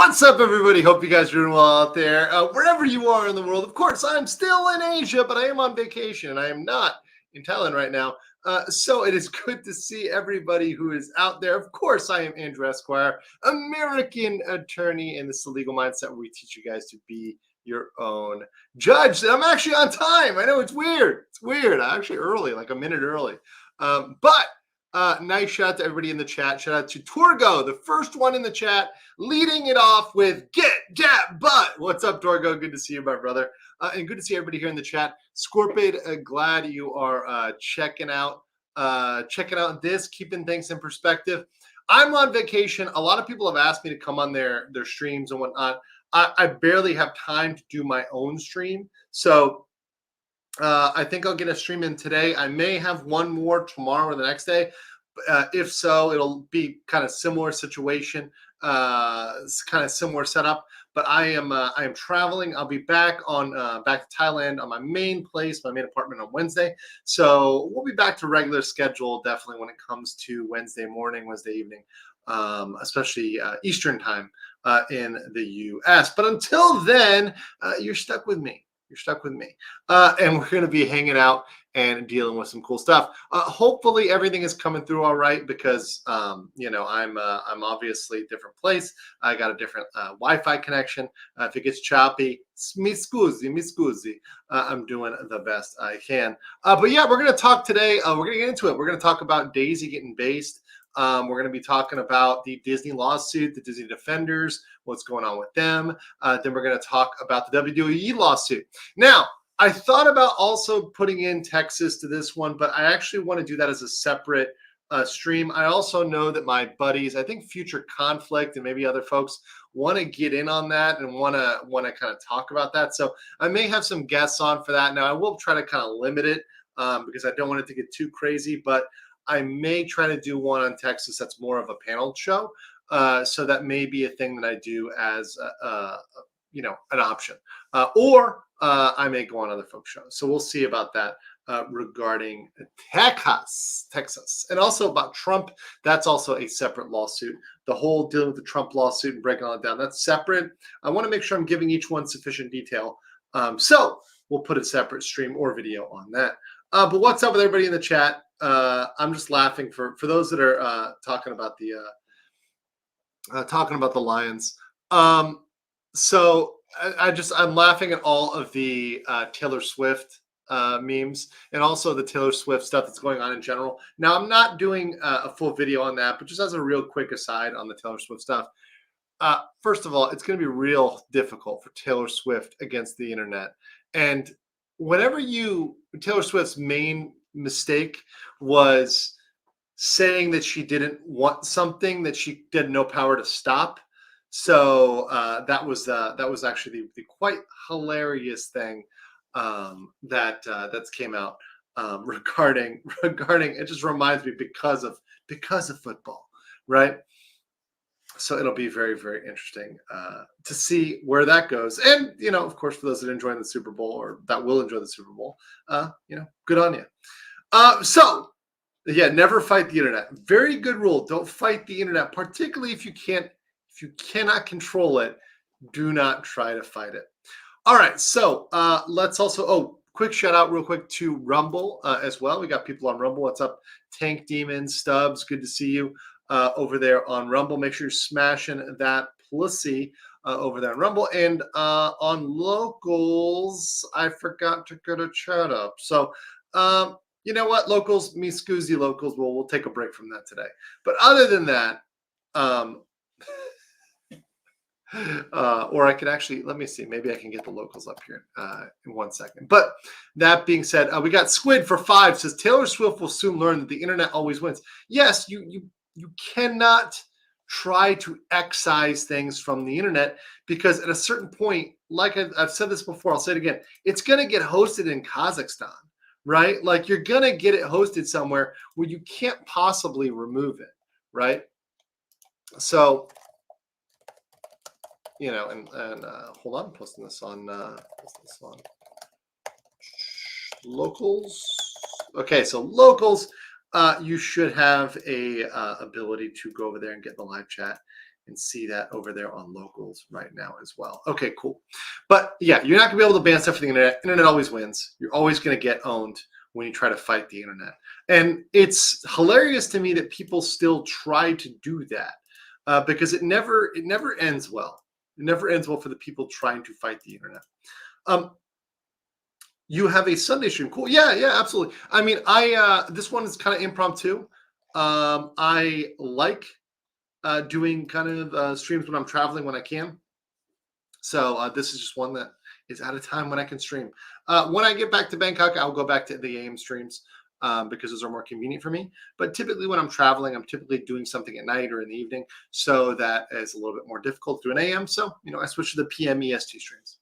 What's up, everybody? Hope you guys are doing well out there. Wherever you are in the world. Of course, I'm still in Asia, but I am on vacation. I am not in Thailand right now. So it is good to see everybody who is out there. Of course, I am Andrew Esquire, American attorney in this legal mindset where we teach you guys to be your own judge. And I'm actually on time. I know it's weird. It's weird. I'm actually early, like a minute early. Nice shout out to everybody in the chat. Shout out to Torgo, the first one in the chat, leading it off with get that butt. What's up, Torgo? Good to see you, my brother. And good to see everybody here in the chat. Scorpid, glad you are checking out this, keeping things in perspective. I'm on vacation. A lot of people have asked me to come on their streams and whatnot. I barely have time to do my own stream. So I think I'll get a stream in today. I may have one more tomorrow or the next day. If so, it'll be kind of similar situation, kind of similar setup. But I am traveling. I'll be back back to Thailand on my main place, my main apartment on Wednesday. So we'll be back to regular schedule definitely when it comes to Wednesday morning, Wednesday evening, especially Eastern time in the U.S. But until then, you're stuck with me. You're stuck with me. And we're going to be hanging out and dealing with some cool stuff. Hopefully everything is coming through all right because, I'm obviously a different place. I got a different Wi-Fi connection. If it gets choppy, mi scusi. I'm doing the best I can. But yeah, we're going to talk today. We're going to get into it. We're going to talk about Daisy getting based. We're going to be talking about the Disney lawsuit, the Disney defenders, what's going on with them. Then we're going to talk about the WWE lawsuit. Now, I thought about also putting in Texas to this one, but I actually want to do that as a separate stream. I also know that my buddies, I think Future Conflict and maybe other folks want to get in on that and want to kind of talk about that. So I may have some guests on for that. Now, I will try to kind of limit it because I don't want it to get too crazy, but I may try to do one on Texas that's more of a panel show. So that may be a thing that I do as, an option. Or I may go on other folks' shows. So we'll see about that regarding Texas. And also about Trump. That's also a separate lawsuit. The whole dealing with the Trump lawsuit and breaking all it down, that's separate. I want to make sure I'm giving each one sufficient detail. So we'll put a separate stream or video on that. But what's up with everybody in the chat? I'm just laughing for those that are talking about the Lions. So I'm laughing at all of the Taylor Swift memes and also the Taylor Swift stuff that's going on in general. Now, I'm not doing a full video on that, but just as a real quick aside on the Taylor Swift stuff. First of all, it's going to be real difficult for Taylor Swift against the internet. And whenever Taylor Swift's main mistake was saying that she didn't want something that she had no power to stop. So that was actually the quite hilarious thing that came out regarding it. Just reminds me because of football, right? So it'll be very, very interesting to see where that goes. And, of course, for those that enjoy the Super Bowl or that will enjoy the Super Bowl, good on you. So, yeah, never fight the internet. Very good rule. Don't fight the internet, particularly if you cannot control it. Do not try to fight it. All right. So let's also, quick shout out real quick to Rumble as well. We got people on Rumble. What's up? Tank Demon, Stubbs. Good to see you. Over there on Rumble. Make sure you're smashing that pussy over there on Rumble. And on Locals, I forgot to get a chat up. So, you know what? Locals, me scoozy Locals. We'll take a break from that today. But other than that, or I can actually, let me see. Maybe I can get the Locals up here in 1 second. But that being said, we got Squid for 5 says Taylor Swift will soon learn that the internet always wins. Yes, you cannot try to excise things from the internet because at a certain point, like I've said this before, I'll say it again, it's going to get hosted in Kazakhstan, right? Like you're going to get it hosted somewhere where you can't possibly remove it, right? So, and hold on, I'm posting this on Locals. Okay, so Locals. You should have a ability to go over there and get in the live chat and see that over there on locals right now as well. Okay, cool. But yeah, you're not gonna be able to ban stuff for the internet. Internet always wins. You're always gonna get owned when you try to fight the internet. And it's hilarious to me that people still try to do that because it never ends well. It never ends well for the people trying to fight the internet. You have a Sunday stream. Cool. Yeah, absolutely. I mean, this one is kind of impromptu. I like doing kind of streams when I'm traveling when I can. So this is just one that is at a time when I can stream. When I get back to Bangkok, I'll go back to the AM streams because those are more convenient for me. But typically when I'm traveling, I'm typically doing something at night or in the evening. So that is a little bit more difficult to do an AM. So, I switch to the PM EST streams.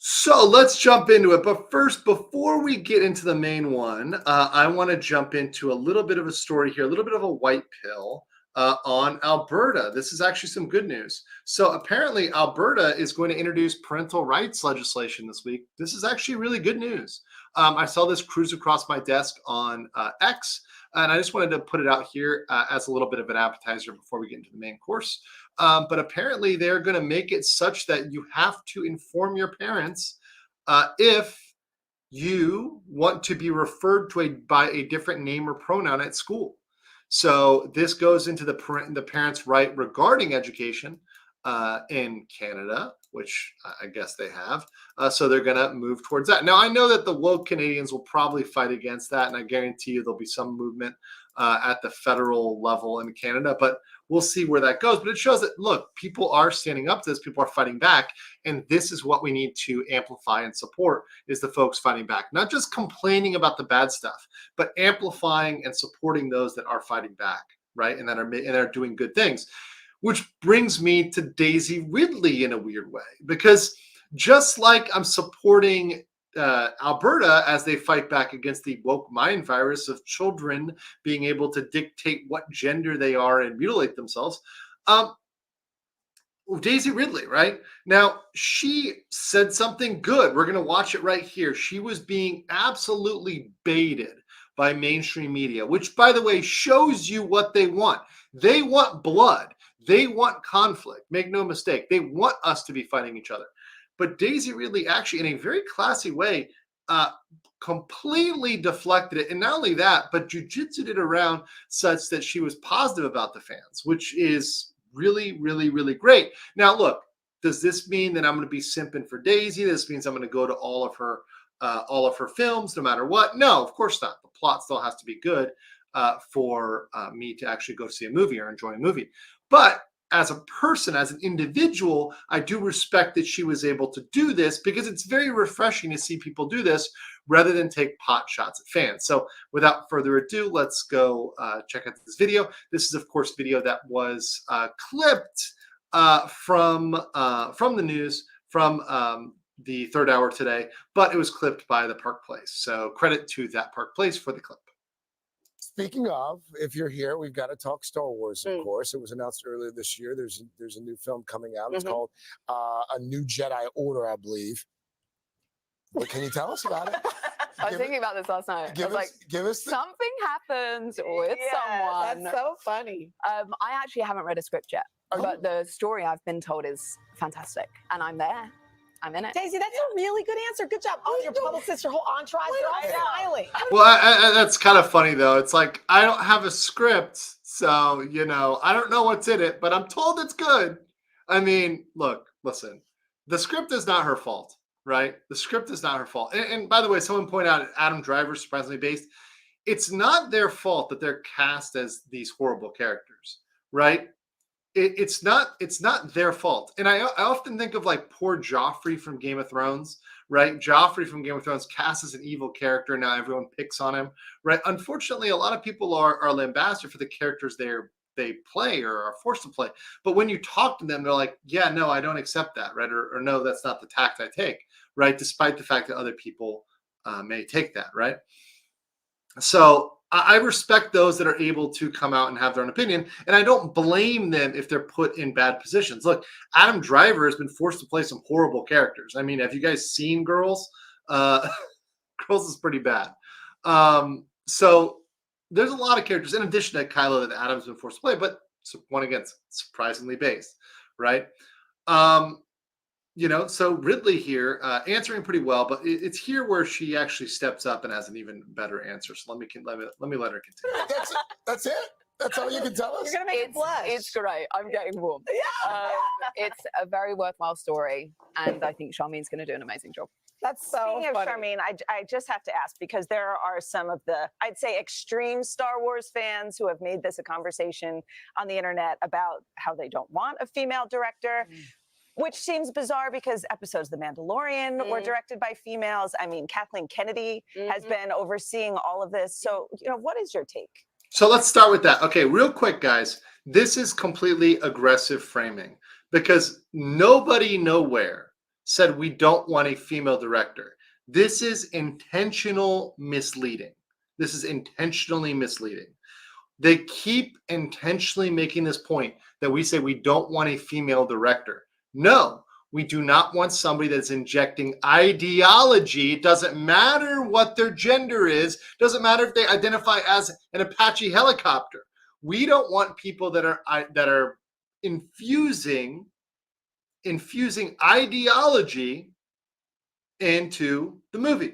So let's jump into it. But first, before we get into the main one, I want to jump into a little bit of a story here, a little bit of a white pill on Alberta. This is actually some good news. So apparently Alberta is going to introduce parental rights legislation this week. This is actually really good news. I saw this cruise across my desk on X, and I just wanted to put it out here as a little bit of an appetizer before we get into the main course. But apparently they're going to make it such that you have to inform your parents if you want to be referred to by a different name or pronoun at school. So this goes into the parents' right regarding education in Canada, which I guess they have. So they're going to move towards that. Now, I know that the woke Canadians will probably fight against that, and I guarantee you there'll be some movement at the federal level in Canada, but we'll see where that goes. But it shows that, look, people are standing up to this, people are fighting back, and this is what we need to amplify and support is the folks fighting back, not just complaining about the bad stuff, but amplifying and supporting those that are fighting back, right? And that are doing good things. Which brings me to Daisy Ridley in a weird way, because just like I'm supporting Alberta as they fight back against the woke mind virus of children being able to dictate what gender they are and mutilate themselves, Daisy Ridley, right? Now, she said something good. We're going to watch it right here. She was being absolutely baited by mainstream media, which, by the way, shows you what they want. They want blood. They want conflict. Make no mistake. They want us to be fighting each other. But Daisy Ridley actually, in a very classy way, completely deflected it. And not only that, but jujitsu'd it around such that she was positive about the fans, which is really, really, really great. Now, look, does this mean that I'm going to be simping for Daisy? This means I'm going to go to all of her films, no matter what? No, of course not. The plot still has to be good for me to actually go see a movie or enjoy a movie. But as a person, as an individual, I do respect that she was able to do this because it's very refreshing to see people do this rather than take pot shots at fans. So without further ado, let's go check out this video. This is, of course, video that was clipped from the news, from the third hour today, but it was clipped by the Park Place. So credit to that Park Place for the clip. Speaking of, if you're here, we've got to talk Star Wars, of course. It was announced earlier this year. There's a new film coming out. It's called A New Jedi Order, I believe. What can you tell us about it? I was thinking about this last night. I was like, something happens with someone. That's so funny. I actually haven't read a script yet, but the story I've been told is fantastic, and I'm there. I'm in it. Daisy, that's a really good answer. Good job. Oh, your publicist, your whole entourage, they're all smiling. Well, that's kind of funny, though. It's like, I don't have a script, so, I don't know what's in it, but I'm told it's good. I mean, look, listen, the script is not her fault, right? The script is not her fault. And by the way, someone pointed out Adam Driver, surprisingly based. It's not their fault that they're cast as these horrible characters, right? It's not their fault. And I often think of like poor Joffrey from Game of Thrones, right? Joffrey from Game of Thrones cast as an evil character. Now everyone picks on him, right? Unfortunately, a lot of people are lambasted for the characters they play or are forced to play. But when you talk to them, they're like, yeah, no, I don't accept that, right? Or no, that's not the tact I take, right? Despite the fact that other people may take that, right? So I respect those that are able to come out and have their own opinion, and I don't blame them if they're put in bad positions. Look, Adam Driver has been forced to play some horrible characters. I mean, have you guys seen Girls? Girls is pretty bad. So there's a lot of characters in addition to Kylo that Adam's been forced to play, but one against, surprisingly based, right? So Ridley here answering pretty well, but it's here where she actually steps up and has an even better answer. So let me let her continue. That's it. That's all you can tell us. You're gonna make it blush. It's great. I'm getting warm. Yeah. It's a very worthwhile story, and I think Charmine's going to do an amazing job. That's so Speaking funny. of Charmaine, I just have to ask, because there are some of the, I'd say, extreme Star Wars fans who have made this a conversation on the internet about how they don't want a female director. Which seems bizarre because episodes of The Mandalorian were directed by females. I mean, Kathleen Kennedy has been overseeing all of this. So, what is your take? So let's start with that. Okay, real quick, guys. This is completely aggressive framing because nobody nowhere said we don't want a female director. This is intentional misleading. This is intentionally misleading. They keep intentionally making this point that we say we don't want a female director. No, we do not want somebody that's injecting ideology. It doesn't matter what their gender is. It doesn't matter if they identify as an Apache helicopter. We don't want people that are infusing ideology into the movie.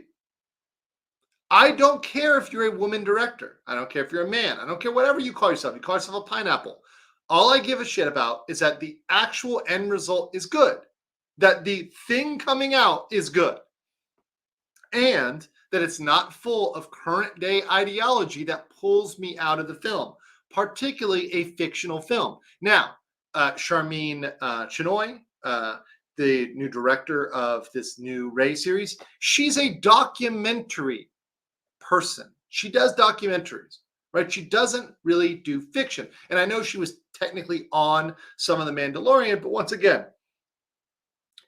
I don't care if you're a woman director. I don't care if you're a man. I don't care whatever you call yourself. You call yourself a pineapple. All I give a shit about is that the actual end result is good, that the thing coming out is good, and that it's not full of current day ideology that pulls me out of the film, particularly a fictional film. Now, Charmine Chinoy, the new director of this new Ray series, she's a documentary person. She does documentaries. Right? She doesn't really do fiction. And I know she was technically on some of The Mandalorian, but once again,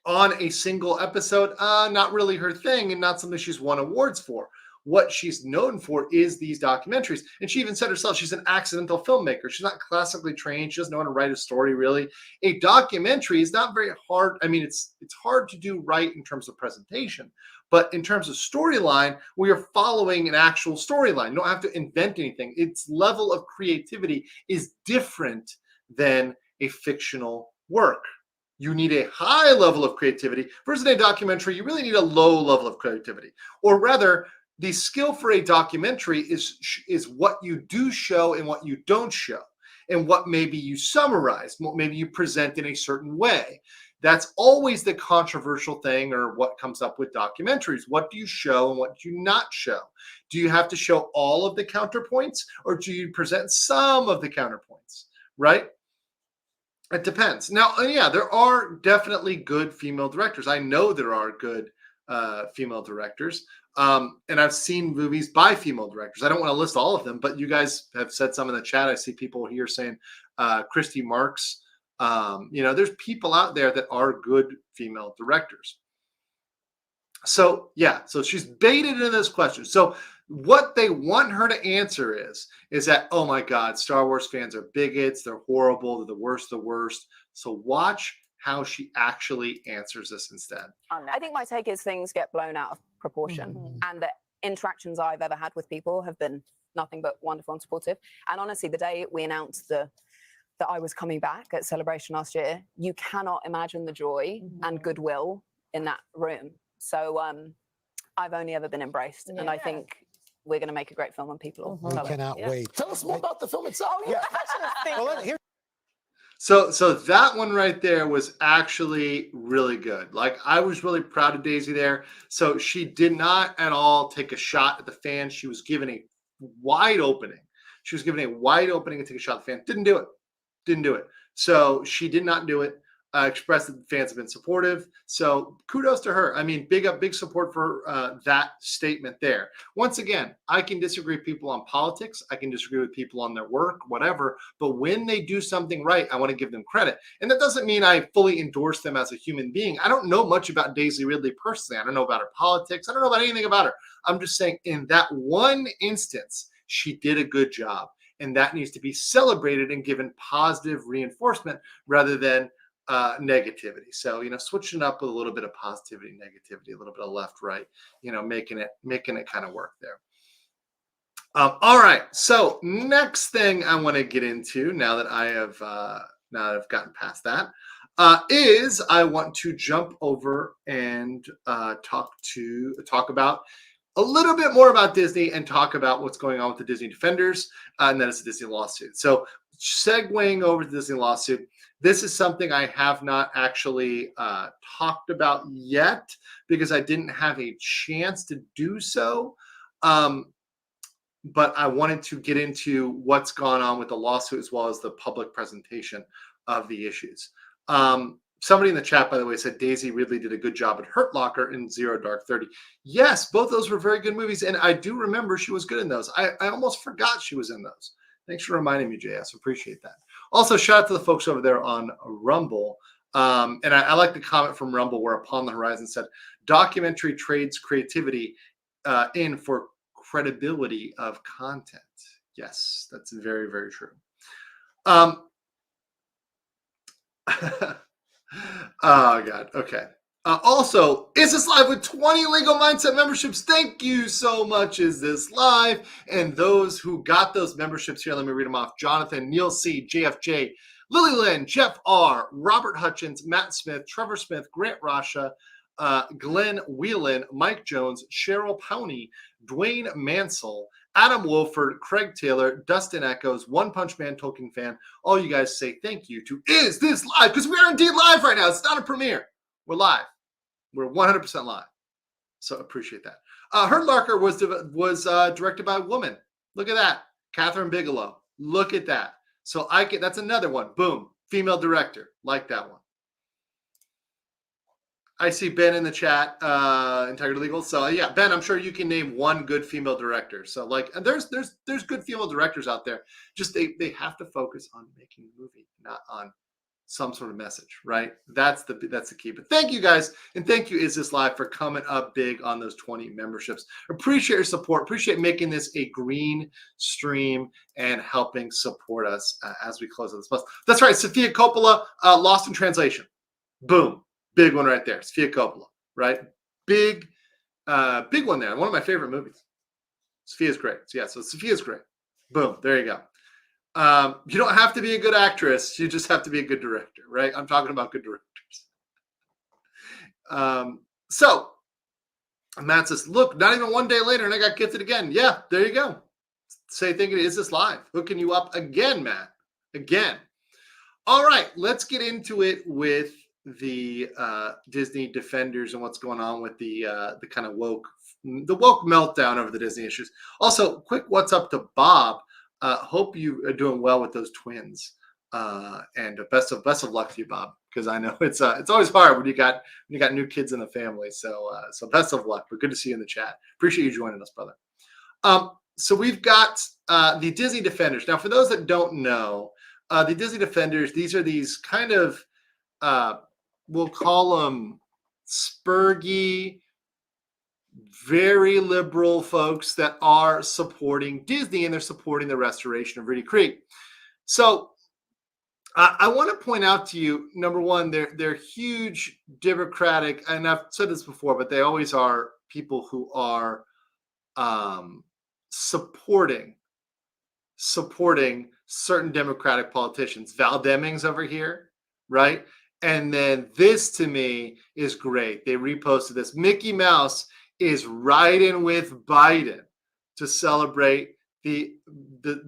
on a single episode, not really her thing and not something she's won awards for. What she's known for is these documentaries. And she even said herself, she's an accidental filmmaker. She's not classically trained. She doesn't know how to write a story, really. A documentary is not very hard. I mean, it's hard to do right in terms of presentation. But in terms of storyline, we are following an actual storyline. You don't have to invent anything. Its level of creativity is different than a fictional work. You need a high level of creativity. Versus a documentary, you really need a low level of creativity. Or rather, the skill for a documentary is what you do show and what you don't show. And what maybe you summarize, what maybe you present in a certain way. That's always the controversial thing, or what comes up with documentaries. What do you show and what do you not show? Do you have to show all of the counterpoints, or do you present some of the counterpoints, right? It depends. Now, yeah, there are definitely good female directors. I know there are good female directors. And I've seen movies by female directors. I don't want to list all of them, but you guys have said some in the chat. I see people here saying Christy Marks. There's people out there that are good female directors. So yeah, so she's baited into this question. So what they want her to answer is that, oh my God, Star Wars fans are bigots. They're horrible. They're the worst of the worst. So watch how she actually answers this instead. I think my take is things get blown out of proportion, and the interactions I've ever had with people have been nothing but wonderful and supportive. And honestly, the day we announced that I was coming back at Celebration last year, you cannot imagine the joy and goodwill in that room. So I've only ever been embraced, and I think we're going to make a great film, and people will love it. Cannot wait. Tell us more about the film itself. So that one right there was actually really good. Like, I was really proud of Daisy there. So she did not at all take a shot at the fans. She was given a wide opening. She was given a wide opening to take a shot at the fans. Didn't do it. So she did not do it. Expressed that the fans have been supportive. So kudos to her. I mean, big support for that statement there. Once again, I can disagree with people on politics. I can disagree with people on their work, whatever. But when they do something right, I want to give them credit. And that doesn't mean I fully endorse them as a human being. I don't know much about Daisy Ridley personally. I don't know about her politics. I don't know about anything about her. I'm just saying in that one instance, she did a good job. And that needs to be celebrated and given positive reinforcement rather than negativity. So, switching up with a little bit of positivity, negativity, a little bit of left, right, making it kind of work there. All right. So next thing I want to get into now that I've gotten past that is I want to jump over and talk about a little bit more about Disney and talk about what's going on with the Disney Defenders, and then it's a Disney lawsuit. So segueing over to the Disney lawsuit, this is something I have not actually talked about yet because I didn't have a chance to do so. But I wanted to get into what's gone on with the lawsuit as well as the public presentation of the issues. Somebody in the chat, by the way, said Daisy Ridley did a good job at Hurt Locker and Zero Dark 30. Yes, both those were very good movies, and I do remember she was good in those. I almost forgot she was in those. Thanks for reminding me, JS. Appreciate that. Also, shout out to the folks over there on Rumble. And I like the comment from Rumble where Upon the Horizon said, documentary trades creativity in for credibility of content. Yes, that's very, very true. Oh, God. Okay. Also, Is This Live with 20 Legal Mindset memberships. Thank you so much, Is This Live? And those who got those memberships here, let me read them off. Jonathan, Neil C., JFJ, Lily Lynn, Jeff R., Robert Hutchins, Matt Smith, Trevor Smith, Grant Rasha, Glenn Whelan, Mike Jones, Cheryl Powney, Dwayne Mansell, Adam Wolford, Craig Taylor, Dustin Echoes, One Punch Man Tolkien fan. All you guys say thank you to Is This Live? Because we are indeed live right now. It's not a premiere. We're live. We're 100% live. So appreciate that. Hurt Locker was directed by a woman. Look at that. Catherine Bigelow. Look at that. So that's another one. Boom. Female director. Like that one. I see Ben in the chat, Integrity Legal. So yeah, Ben, I'm sure you can name one good female director. So there's good female directors out there. Just they have to focus on making a movie, not on some sort of message, right? That's the key. But thank you guys, and thank you Is This Live for coming up big on those 20 memberships. Appreciate your support. Appreciate making this a green stream and helping support us as we close out this month. That's right, Sofia Coppola, Lost in Translation. Boom. Big one right there. Sofia Coppola, right? Big one there. One of my favorite movies. Sophia's great. So yeah, so Sophia's great. Boom. There you go. You don't have to be a good actress. You just have to be a good director, right? I'm talking about good directors. So Matt says, look, not even one day later and I got gifted again. Yeah, there you go. Say, thinking, Is This Live? Hooking you up again, Matt. Again. All right, let's get into it with the Disney Defenders and what's going on with the kind of woke meltdown over the Disney issues. Also, quick what's up to Bob. Hope you are doing well with those twins. And best of luck to you, Bob, because I know it's always hard when you got new kids in the family. So best of luck. But good to see you in the chat. Appreciate you joining us, brother. So we've got the Disney Defenders. Now, for those that don't know, the Disney Defenders, these are these kind of we'll call them spurgy, very liberal folks that are supporting Disney, and they're supporting the restoration of Ridley Creek. So I want to point out to you, number one, they're huge Democratic, and I've said this before, but they always are people who are supporting certain Democratic politicians. Val Demings over here, right? And then this to me is great. They reposted this. Mickey Mouse is riding with Biden to celebrate the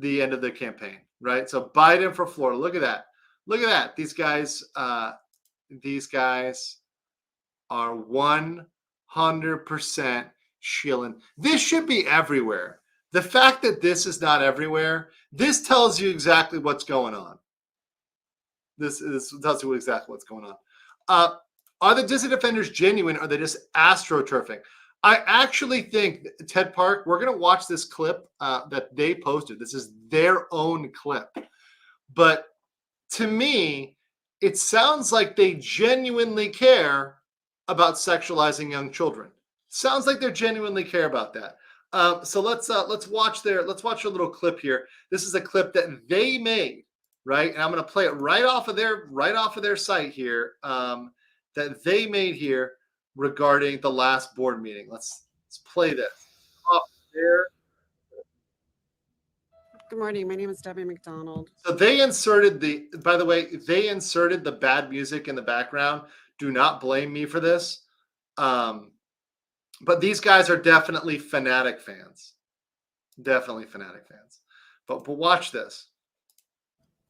end of the campaign, right? So Biden for Florida. Look at that. Look at that. These guys are 100% shilling. This should be everywhere. The fact that this is not everywhere, this tells you exactly what's going on. This tells you exactly what's going on. Are the Disney Defenders genuine? Or are they just astroturfing? I actually think, Ted Park, we're going to watch this clip that they posted. This is their own clip. But to me, it sounds like they genuinely care about sexualizing young children. Sounds like they genuinely care about that. So let's watch a little clip here. This is a clip that they made, right? And I'm going to play it right off of their site here that they made here regarding the last board meeting. Let's play this off there. Good morning. My name is Debbie McDonald. So they inserted by the way, they inserted the bad music in the background. Do not blame me for this. But these guys are definitely fanatic fans. Definitely fanatic fans. But watch this.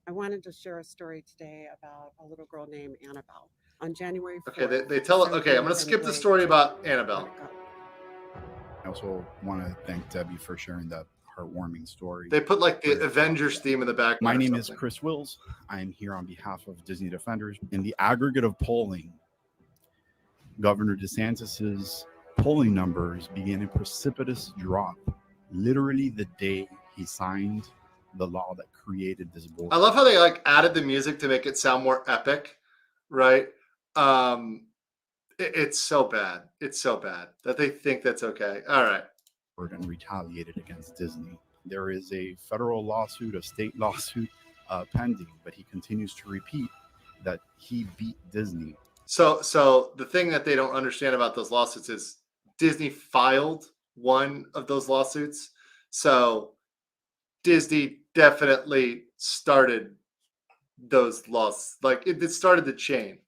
I wanted to share a story today about a little girl named Annabelle. On January 4th. Okay, they tell it. Okay, I'm going to skip the story about Annabelle. I also want to thank Debbie for sharing that heartwarming story. They put like the Avengers theme in the background. My name is Chris Wills. I'm here on behalf of Disney Defenders. In the aggregate of polling, Governor DeSantis's polling numbers began a precipitous drop literally the day he signed the law that created this board. I love how they like added the music to make it sound more epic, right? It's so bad. It's so bad that they think that's okay. All right. And retaliated against Disney. There is a federal lawsuit, a state lawsuit pending, but he continues to repeat that he beat Disney. So the thing that they don't understand about those lawsuits is Disney filed one of those lawsuits. So Disney definitely started those laws. Like it started the chain.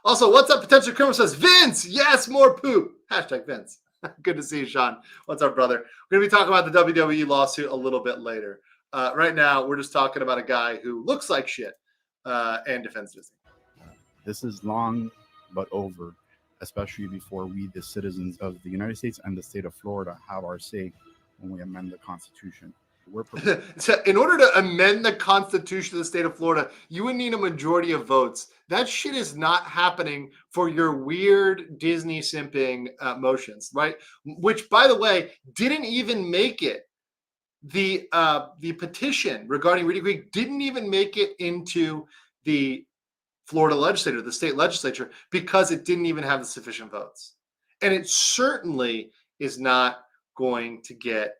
Also, what's up? Potential criminal says, Vince, yes, more poop. Hashtag Vince. Good to see you, Sean. What's up, brother? We're going to be talking about the WWE lawsuit a little bit later. Right now, we're just talking about a guy who looks like shit and defends Disney. This is long but over, especially before we, the citizens of the United States and the state of Florida, have our say when we amend the Constitution. So in order to amend the Constitution of the state of Florida, you would need a majority of votes. That shit is not happening for your weird Disney simping motions, right? Which, by the way, didn't even make it. The petition regarding Reedy Creek didn't even make it into the Florida legislature, the state legislature, because it didn't even have the sufficient votes. And it certainly is not going to get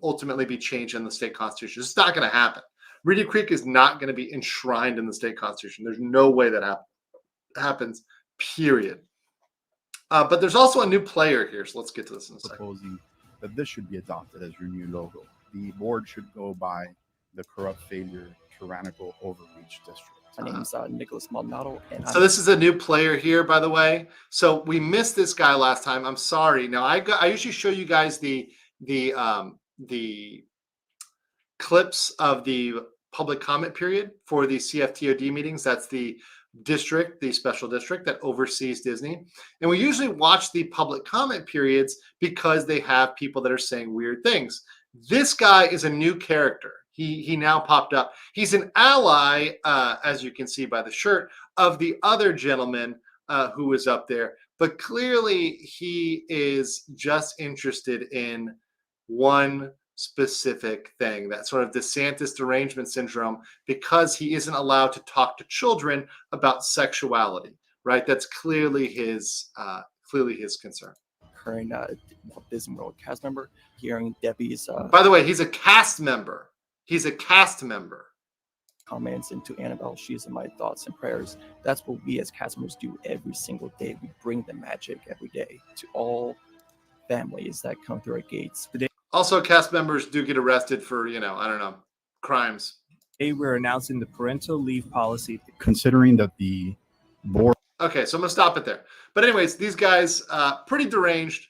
ultimately be changed in the state constitution. It's not going to happen. Reedy Creek is not going to be enshrined in the state constitution. There's no way that happens, period. But there's also a new player here, so let's get to this in a second. Proposing that this should be adopted as your new logo. The board should go by the corrupt failure, tyrannical overreach district. My name is Nicholas Maldonado. And so this is a new player here, by the way. So we missed this guy last time. I'm sorry. Now I usually show you guys the clips of the public comment period for the CFTOD meetings. That's the district, the special district that oversees Disney. And we usually watch the public comment periods because they have people that are saying weird things. This guy is a new character. He now popped up. He's an ally, as you can see by the shirt, of the other gentleman who was up there. But clearly he is just interested in one specific thing, that sort of DeSantis derangement syndrome, because he isn't allowed to talk to children about sexuality, right? That's clearly his concern. Current Disney World cast member, hearing Debbie's. By the way, he's a cast member. He's a cast member. Comments into Annabelle. She is in my thoughts and prayers. That's what we as cast members do every single day. We bring the magic every day to all families that come through our gates. Today, also, cast members do get arrested for, crimes. Today, we're announcing the parental leave policy. Considering that the board. Okay, so I'm going to stop it there. But anyways, these guys, pretty deranged,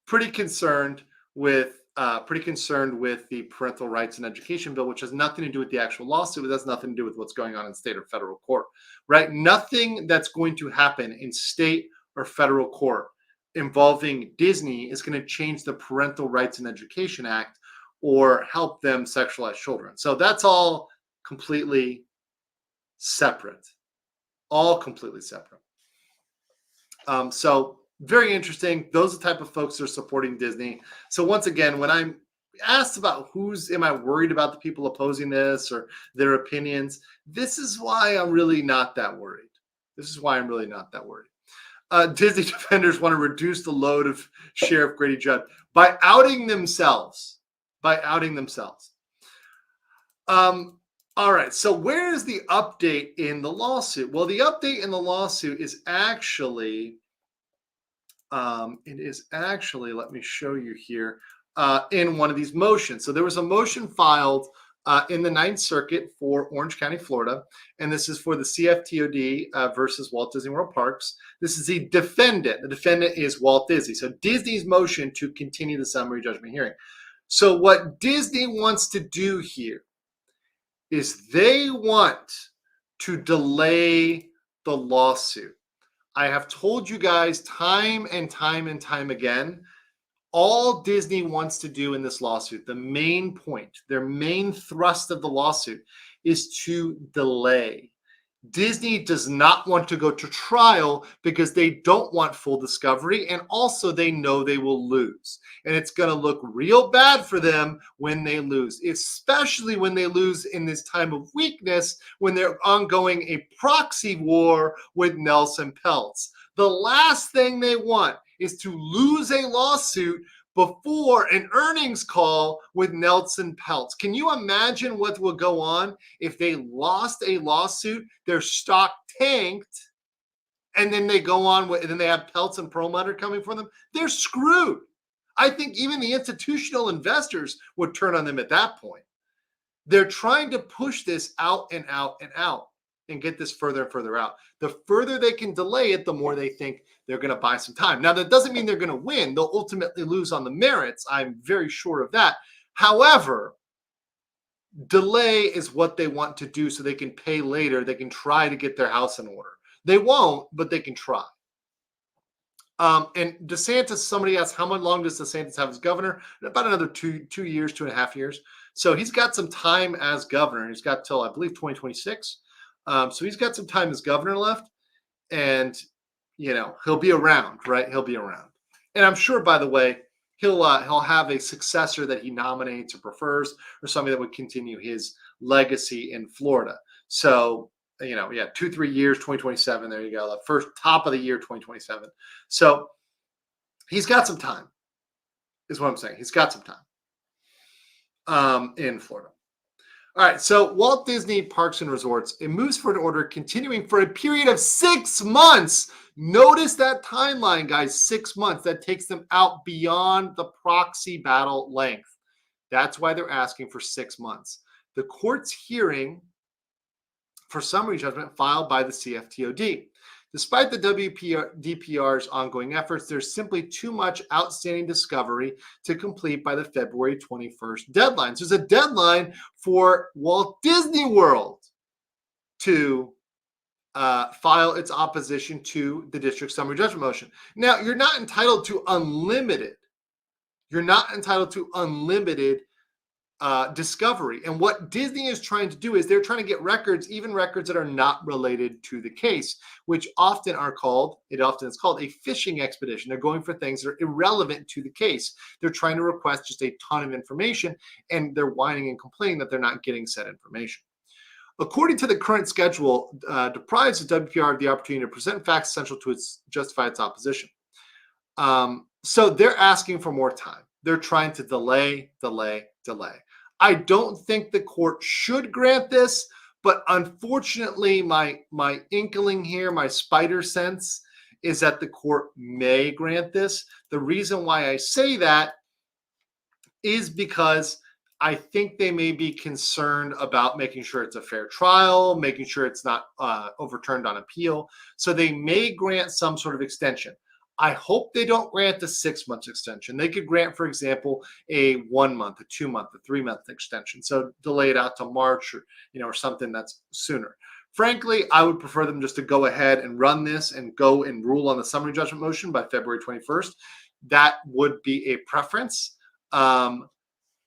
pretty concerned with the parental rights and education bill, which has nothing to do with the actual lawsuit. It has nothing to do with what's going on in state or federal court, right? Nothing that's going to happen in state or federal court involving Disney is going to change the Parental Rights and Education Act or help them sexualize children. So that's all completely separate. All completely separate. So very interesting. Those are the type of folks that are supporting Disney. So once again, when I'm asked about am I worried about the people opposing this or their opinions, this is why I'm really not that worried. Disney defenders want to reduce the load of Sheriff Grady Judd by outing themselves. All right. So where is the update in the lawsuit? Well, the update in the lawsuit is actually, let me show you here. in one of these motions. So there was a motion filed in the Ninth Circuit for Orange County, Florida, and this is for the CFTOD versus Walt Disney World Parks. This is the defendant. The defendant is Walt Disney. So Disney's motion to continue the summary judgment hearing. So what Disney wants to do here is they want to delay the lawsuit. I have told you guys time and time and time again, all Disney wants to do in this lawsuit, the main point, their main thrust of the lawsuit is to delay. Disney does not want to go to trial because they don't want full discovery, and also they know they will lose. And it's going to look real bad for them when they lose, especially when they lose in this time of weakness, when they're ongoing a proxy war with Nelson Peltz. The last thing they want is to lose a lawsuit before an earnings call with Nelson Peltz. Can you imagine what will go on if they lost a lawsuit, their stock tanked, and then they go on with, and then they have Peltz and Perlmutter coming for them? They're screwed. I think even the institutional investors would turn on them at that point. They're trying to push this out and out and out and get this further and further out. The further they can delay it, the more they think they're going to buy some time. Now, that doesn't mean they're going to win. They'll ultimately lose on the merits. I'm very sure of that. However, delay is what they want to do so they can pay later. They can try to get their house in order. They won't, but they can try. And DeSantis, somebody asked, how long does DeSantis have as governor? About another 2 years, 2.5 years. So he's got some time as governor. He's got till, I believe, 2026. So he's got some time as governor left, and he'll be around, right? He'll be around, and I'm sure, by the way, he'll have a successor that he nominates or prefers, or somebody that would continue his legacy in Florida. So 2-3 years, 2027. There you go. The first top of the year, 2027. So he's got some time, is what I'm saying. He's got some time in Florida. All right, so Walt Disney Parks and Resorts, it moves for an order continuing for a period of 6 months. Notice that timeline, guys, 6 months. That takes them out beyond the proxy battle length. That's why they're asking for 6 months. The court's hearing for summary judgment filed by the CFTOD. Despite the DPR's ongoing efforts, there's simply too much outstanding discovery to complete by the February 21st deadline. So there's a deadline for Walt Disney World to file its opposition to the district summary judgment motion. Now, you're not entitled to unlimited. You're not entitled to unlimited discovery. And what Disney is trying to do is they're trying to get records, even records that are not related to the case, which often is called a fishing expedition. They're going for things that are irrelevant to the case. They're trying to request just a ton of information, and they're whining and complaining that they're not getting said information. According to the current schedule, deprives the WPR of the opportunity to present facts essential to justify its opposition. So they're asking for more time. They're trying to delay. I don't think the court should grant this, but unfortunately, my inkling here, my spider sense, is that the court may grant this. The reason why I say that is because I think they may be concerned about making sure it's a fair trial, making sure it's not overturned on appeal. So they may grant some sort of extension. I hope they don't grant the 6 month extension. They could grant, for example, a 1 month, a 2 month, a 3 month extension. So delay it out to March or something that's sooner. Frankly, I would prefer them just to go ahead and run this and go and rule on the summary judgment motion by February 21st. That would be a preference.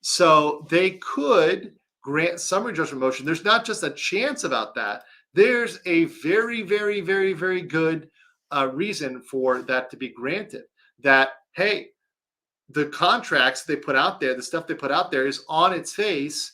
So they could grant summary judgment motion. There's not just a chance about that. There's a very, very, very, very good reason for that to be granted. That, hey, the contracts they put out there, the stuff they put out there is on its face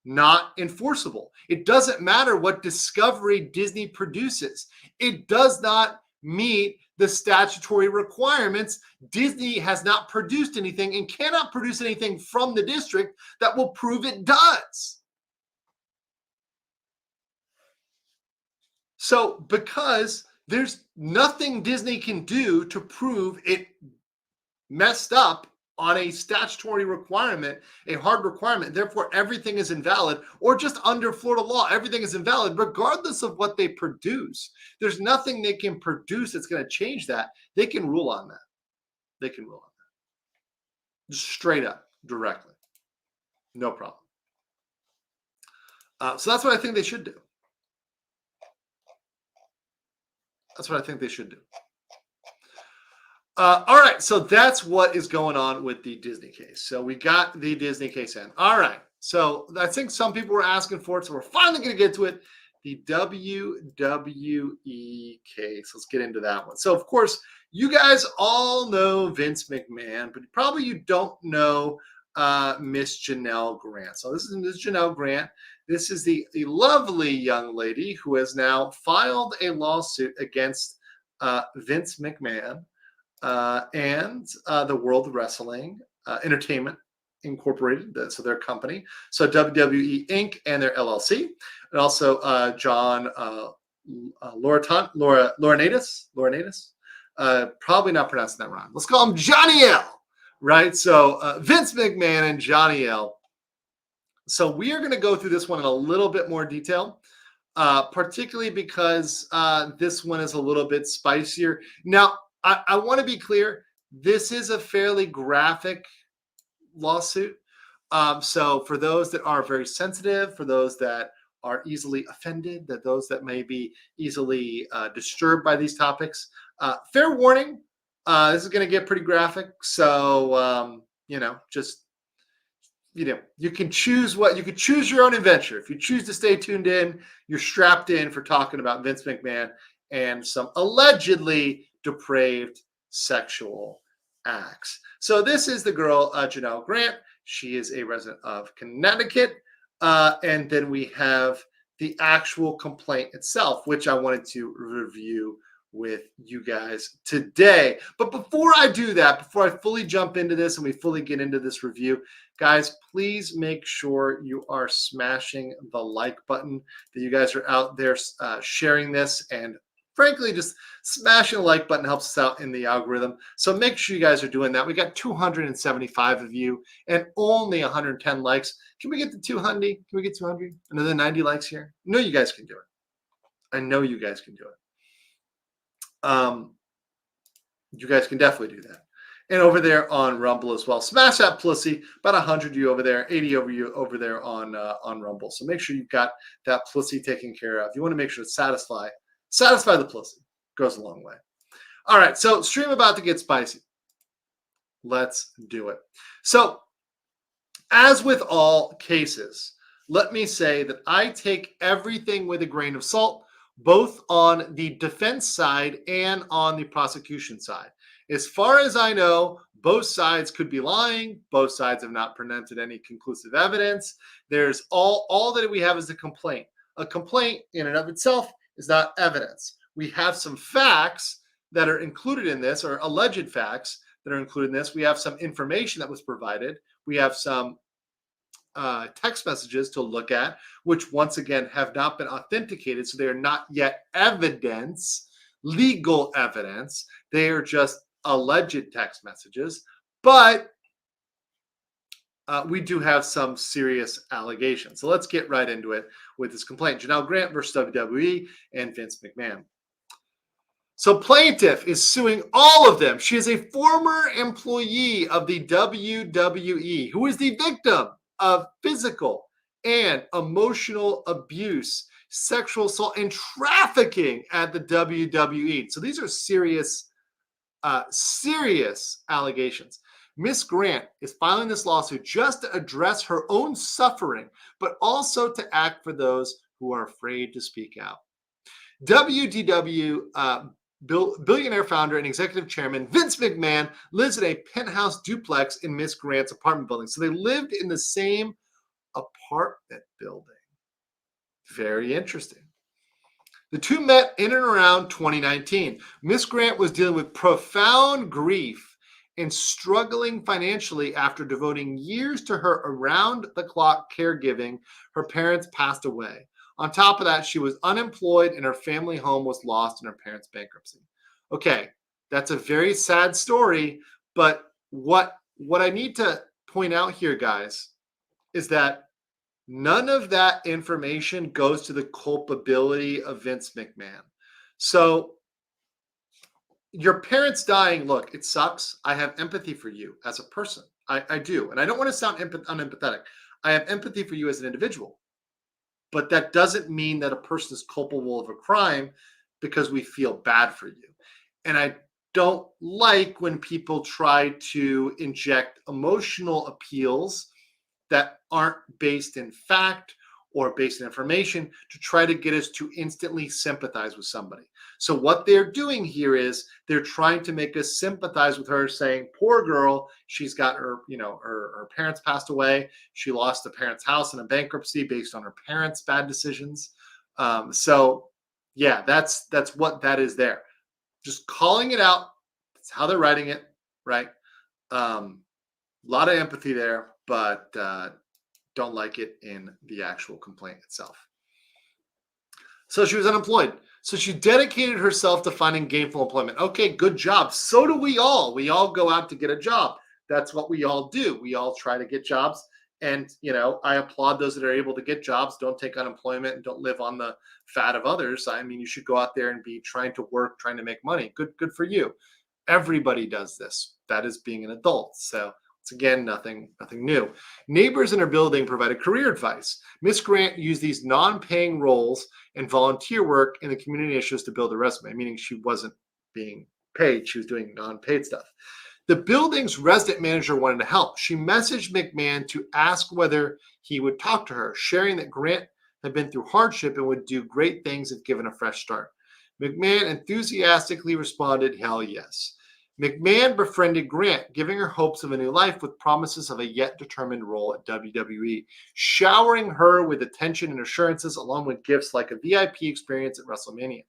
not enforceable. It doesn't matter what discovery Disney produces. It does not meet the statutory requirements. Disney has not produced anything and cannot produce anything from the district that will prove it does. So because there's nothing Disney can do to prove it messed up on a statutory requirement, a hard requirement. Therefore, everything is invalid, or just under Florida law, everything is invalid, regardless of what they produce. There's nothing they can produce that's going to change that. They can rule on that. They can rule on that. Just straight up, directly. No problem. So that's what I think they should do. That's what I think they should do. All right, so that's what is going on with the Disney case. So we got the Disney case in. All right, so I think some people were asking for it, so we're finally going to get to it. The WWE case. Let's get into that one. So, of course, you guys all know Vince McMahon, but probably you don't know Miss Janelle Grant. So this is Miss Janelle Grant. This is the lovely young lady who has now filed a lawsuit against Vince McMahon and the World Wrestling Entertainment Incorporated, so their company. So WWE Inc. and their LLC, and also John Laurinaitis. Probably not pronouncing that wrong. Let's call him Johnny L. Right? So Vince McMahon and Johnny L. So we are going to go through this one in a little bit more detail, particularly because this one is a little bit spicier. Now, I want to be clear. This is a fairly graphic lawsuit. So for those that are very sensitive, for those that are easily offended, that those that may be easily disturbed by these topics, fair warning. This is going to get pretty graphic. So, you can choose you could choose your own adventure. If you choose to stay tuned in, you're strapped in for talking about Vince McMahon and some allegedly depraved sexual acts. So this is the girl, Janelle Grant. She is a resident of Connecticut. And then we have the actual complaint itself, which I wanted to review with you guys today. But before I do that, before I fully jump into this and we fully get into this review, guys, please make sure you are smashing the like button, that you guys are out there sharing this, and frankly, just smashing the like button helps us out in the algorithm. So make sure you guys are doing that. We got 275 of you and only 110 likes. Can we get to 200? Can we get 200? Another 90 likes here? I know you guys can do it. I know you guys can do it. You guys can definitely do that. And over there on Rumble as well. Smash that pussy. About 100 of you over there, 80 of you over there on Rumble. So make sure you've got that pussy taken care of. You want to make sure to satisfy the pussy. Goes a long way. All right, so stream about to get spicy. Let's do it. So, as with all cases, let me say that I take everything with a grain of salt, both on the defense side and on the prosecution side. As far as I know, both sides could be lying. Both sides have not presented any conclusive evidence. There's all that we have is a complaint. A complaint in and of itself is not evidence. We have some facts that are included in this, or alleged facts that are included in this. We have some information that was provided. We have some text messages to look at, which once again have not been authenticated. So they are not yet evidence, legal evidence. They are just alleged text messages. But we do have some serious allegations. So let's get right into it with this complaint. Janelle Grant versus WWE and Vince McMahon. So plaintiff is suing all of them. She is a former employee of the WWE who is the victim of physical and emotional abuse, sexual assault, and trafficking at the WWE. So these are serious allegations. Miss Grant is filing this lawsuit just to address her own suffering, but also to act for those who are afraid to speak out. WDW billionaire founder and executive chairman Vince McMahon lives in a penthouse duplex in Miss Grant's apartment building. So they lived in the same apartment building. Very interesting. The two met in and around 2019. Miss Grant was dealing with profound grief and struggling financially after devoting years to her around-the-clock caregiving. Her parents passed away. On top of that, she was unemployed and her family home was lost in her parents' bankruptcy. Okay, that's a very sad story, but what what I need to point out here, guys, is that none of that information goes to the culpability of Vince McMahon. So your parents dying, look, it sucks. I have empathy for you as a person. I do. And I don't want to sound unempathetic. I have empathy for you as an individual. But that doesn't mean that a person is culpable of a crime because we feel bad for you. And I don't like when people try to inject emotional appeals that aren't based in fact or based in information to try to get us to instantly sympathize with somebody. So what they're doing here is they're trying to make us sympathize with her, saying, poor girl, she's got her, her parents passed away. She lost a parent's house in a bankruptcy based on her parents' bad decisions. So yeah, that's what that is there. Just calling it out. That's how they're writing it, right? A lot of empathy there, but don't like it in the actual complaint itself. So she was unemployed. So she dedicated herself to finding gainful employment. Okay, good job. So do we all. We all go out to get a job. That's what we all do. We all try to get jobs. And, I applaud those that are able to get jobs. Don't take unemployment and don't live on the fat of others. I mean, you should go out there and be trying to work, trying to make money. Good for you. Everybody does this. That is being an adult. So it's, again, nothing new. Neighbors in her building provided career advice. Miss Grant used these non-paying roles and volunteer work in the community initiatives to build a resume, meaning she wasn't being paid. She was doing non-paid stuff. The building's resident manager wanted to help. She messaged McMahon to ask whether he would talk to her, sharing that Grant had been through hardship and would do great things if given a fresh start. McMahon enthusiastically responded, hell yes. McMahon befriended Grant, giving her hopes of a new life with promises of a yet-determined role at WWE, showering her with attention and assurances along with gifts like a VIP experience at WrestleMania.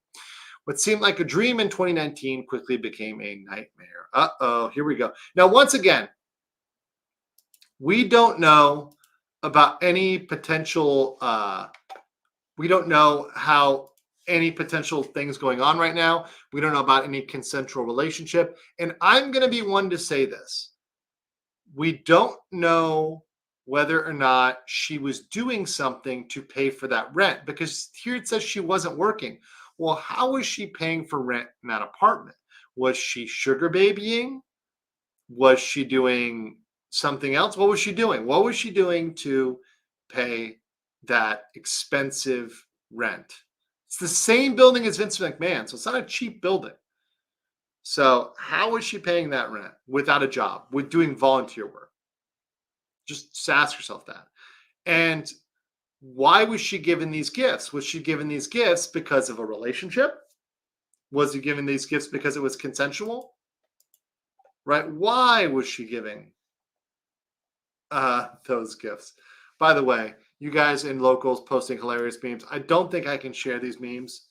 What seemed like a dream in 2019 quickly became a nightmare. Uh-oh, here we go. Now, once again, we don't know about any potential, we don't know how any potential things going on right now. We don't know about any consensual relationship. And I'm going to be one to say this. We don't know whether or not she was doing something to pay for that rent, because here it says she wasn't working. Well, how was she paying for rent in that apartment? Was she sugar babying? Was she doing something else? What was she doing? What was she doing to pay that expensive rent? It's the same building as Vince McMahon, so it's not a cheap building. So how was she paying that rent without a job, with doing volunteer work? Just ask yourself that. And why was she given these gifts? Was she given these gifts because of a relationship? Was he given these gifts because it was consensual? Right? Why was she giving those gifts? By the way, you guys in locals posting hilarious memes. I don't think I can share these memes,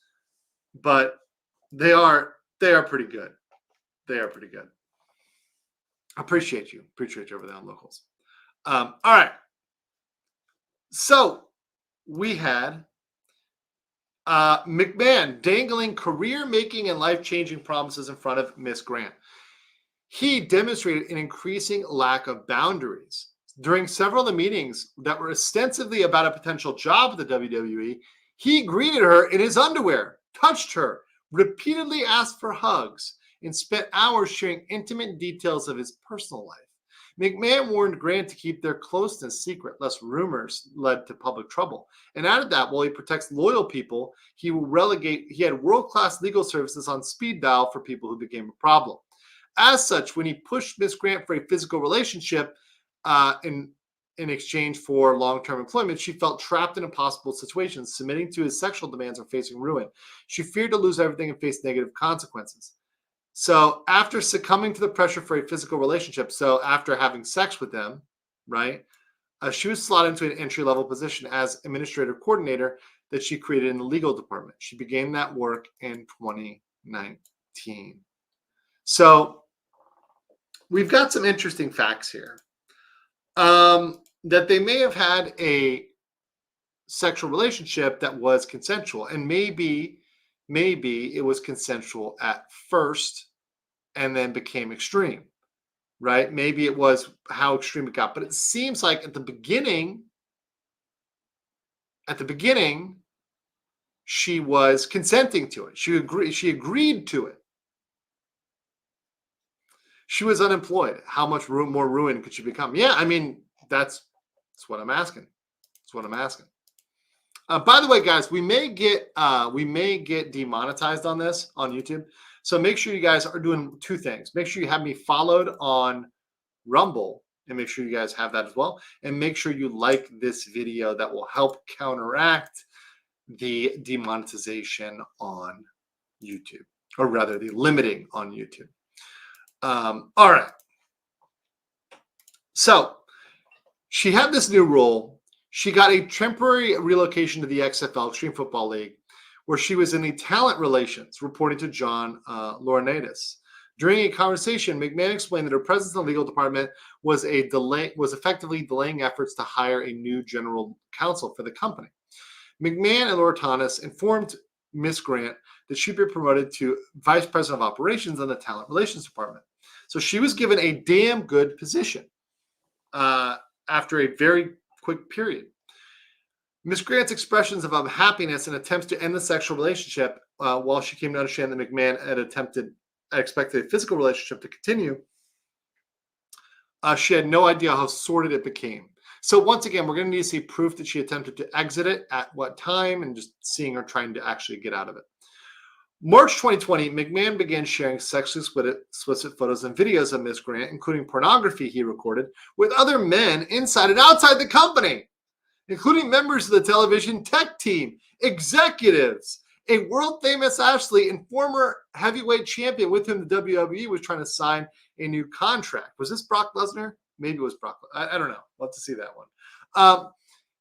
but they are pretty good. They are pretty good. Appreciate you over there on locals. All right. So we had McMahon dangling career-making and life-changing promises in front of Miss Grant. He demonstrated an increasing lack of boundaries. During several of the meetings that were ostensibly about a potential job at the WWE, he greeted her in his underwear, touched her, repeatedly asked for hugs, and spent hours sharing intimate details of his personal life. McMahon warned Grant to keep their closeness secret, lest rumors led to public trouble. And added that while he protects loyal people, he had world-class legal services on speed dial for people who became a problem. As such, when he pushed Miss Grant for a physical relationship, in exchange for long-term employment, she felt trapped in impossible situations, submitting to his sexual demands or facing ruin. She feared to lose everything and face negative consequences. So after succumbing to the pressure for a physical relationship, so after having sex with them, right, she was slotted into an entry-level position as administrative coordinator that she created in the legal department. She began that work in 2019. So we've got some interesting facts here. That they may have had a sexual relationship that was consensual, and maybe it was consensual at first and then became extreme. right? Maybe it was how extreme it got, but it seems like at the beginning, she was consenting to it. She agreed to it. She was unemployed. How much more ruined could she become? Yeah, I mean, that's what I'm asking. That's what I'm asking. By the way, guys, we may get demonetized on this on YouTube. So make sure you guys are doing two things. Make sure you have me followed on Rumble, and make sure you guys have that as well. And make sure you like this video. That will help counteract the demonetization on YouTube, or rather the limiting on YouTube. All right. So she had this new role. She got a temporary relocation to the XFL, Extreme Football League, where she was in the talent relations, reporting to John Laurinaitis. During a conversation, McMahon explained that her presence in the legal department was effectively delaying efforts to hire a new general counsel for the company. McMahon and Laurinaitis informed Miss Grant that she'd be promoted to vice president of operations in the talent relations department. So she was given a damn good position after a very quick period. Miss Grant's expressions of unhappiness and attempts to end the sexual relationship, while she came to understand that McMahon had expected a physical relationship to continue, she had no idea how sordid it became. So once again, we're going to need to see proof that she attempted to exit it, at what time, and just seeing her trying to actually get out of it. March 2020, McMahon began sharing sexually explicit photos and videos of Miss Grant, including pornography he recorded, with other men inside and outside the company, including members of the television tech team, executives, a world-famous athlete and former heavyweight champion with whom the WWE was trying to sign a new contract. Was this Brock Lesnar? Maybe it was Brock. I don't know. We'll have to see that one.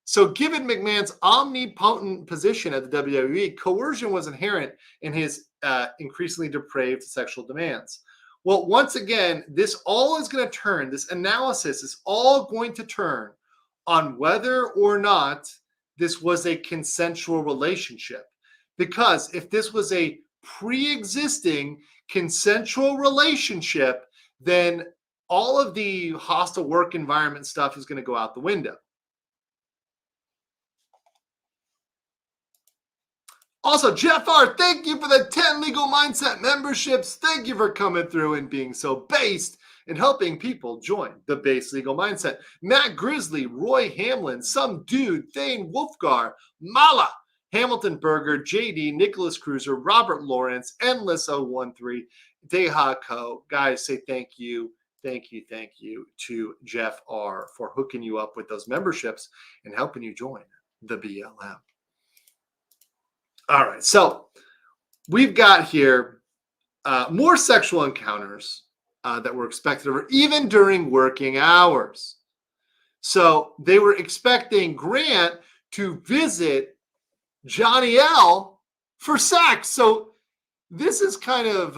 So given McMahon's omnipotent position at the WWE, coercion was inherent in his increasingly depraved sexual demands. Well, once again, this all is going to turn, this analysis is all going to turn on whether or not this was a consensual relationship. Because if this was a pre-existing consensual relationship, then all of the hostile work environment stuff is going to go out the window. Also, Jeff R., thank you for the 10 Legal Mindset memberships. Thank you for coming through and being so based and helping people join the base legal mindset. Matt Grizzly, Roy Hamlin, Some Dude, Thane Wolfgar, Mala, Hamilton Berger, JD, Nicholas Cruiser, Robert Lawrence, Endless 013, Deha Ko. Guys, say thank you to Jeff R. for hooking you up with those memberships and helping you join the BLM. All right, so we've got here more sexual encounters that were expected over even during working hours. So they were expecting Grant to visit Johnny L for sex. So this is kind of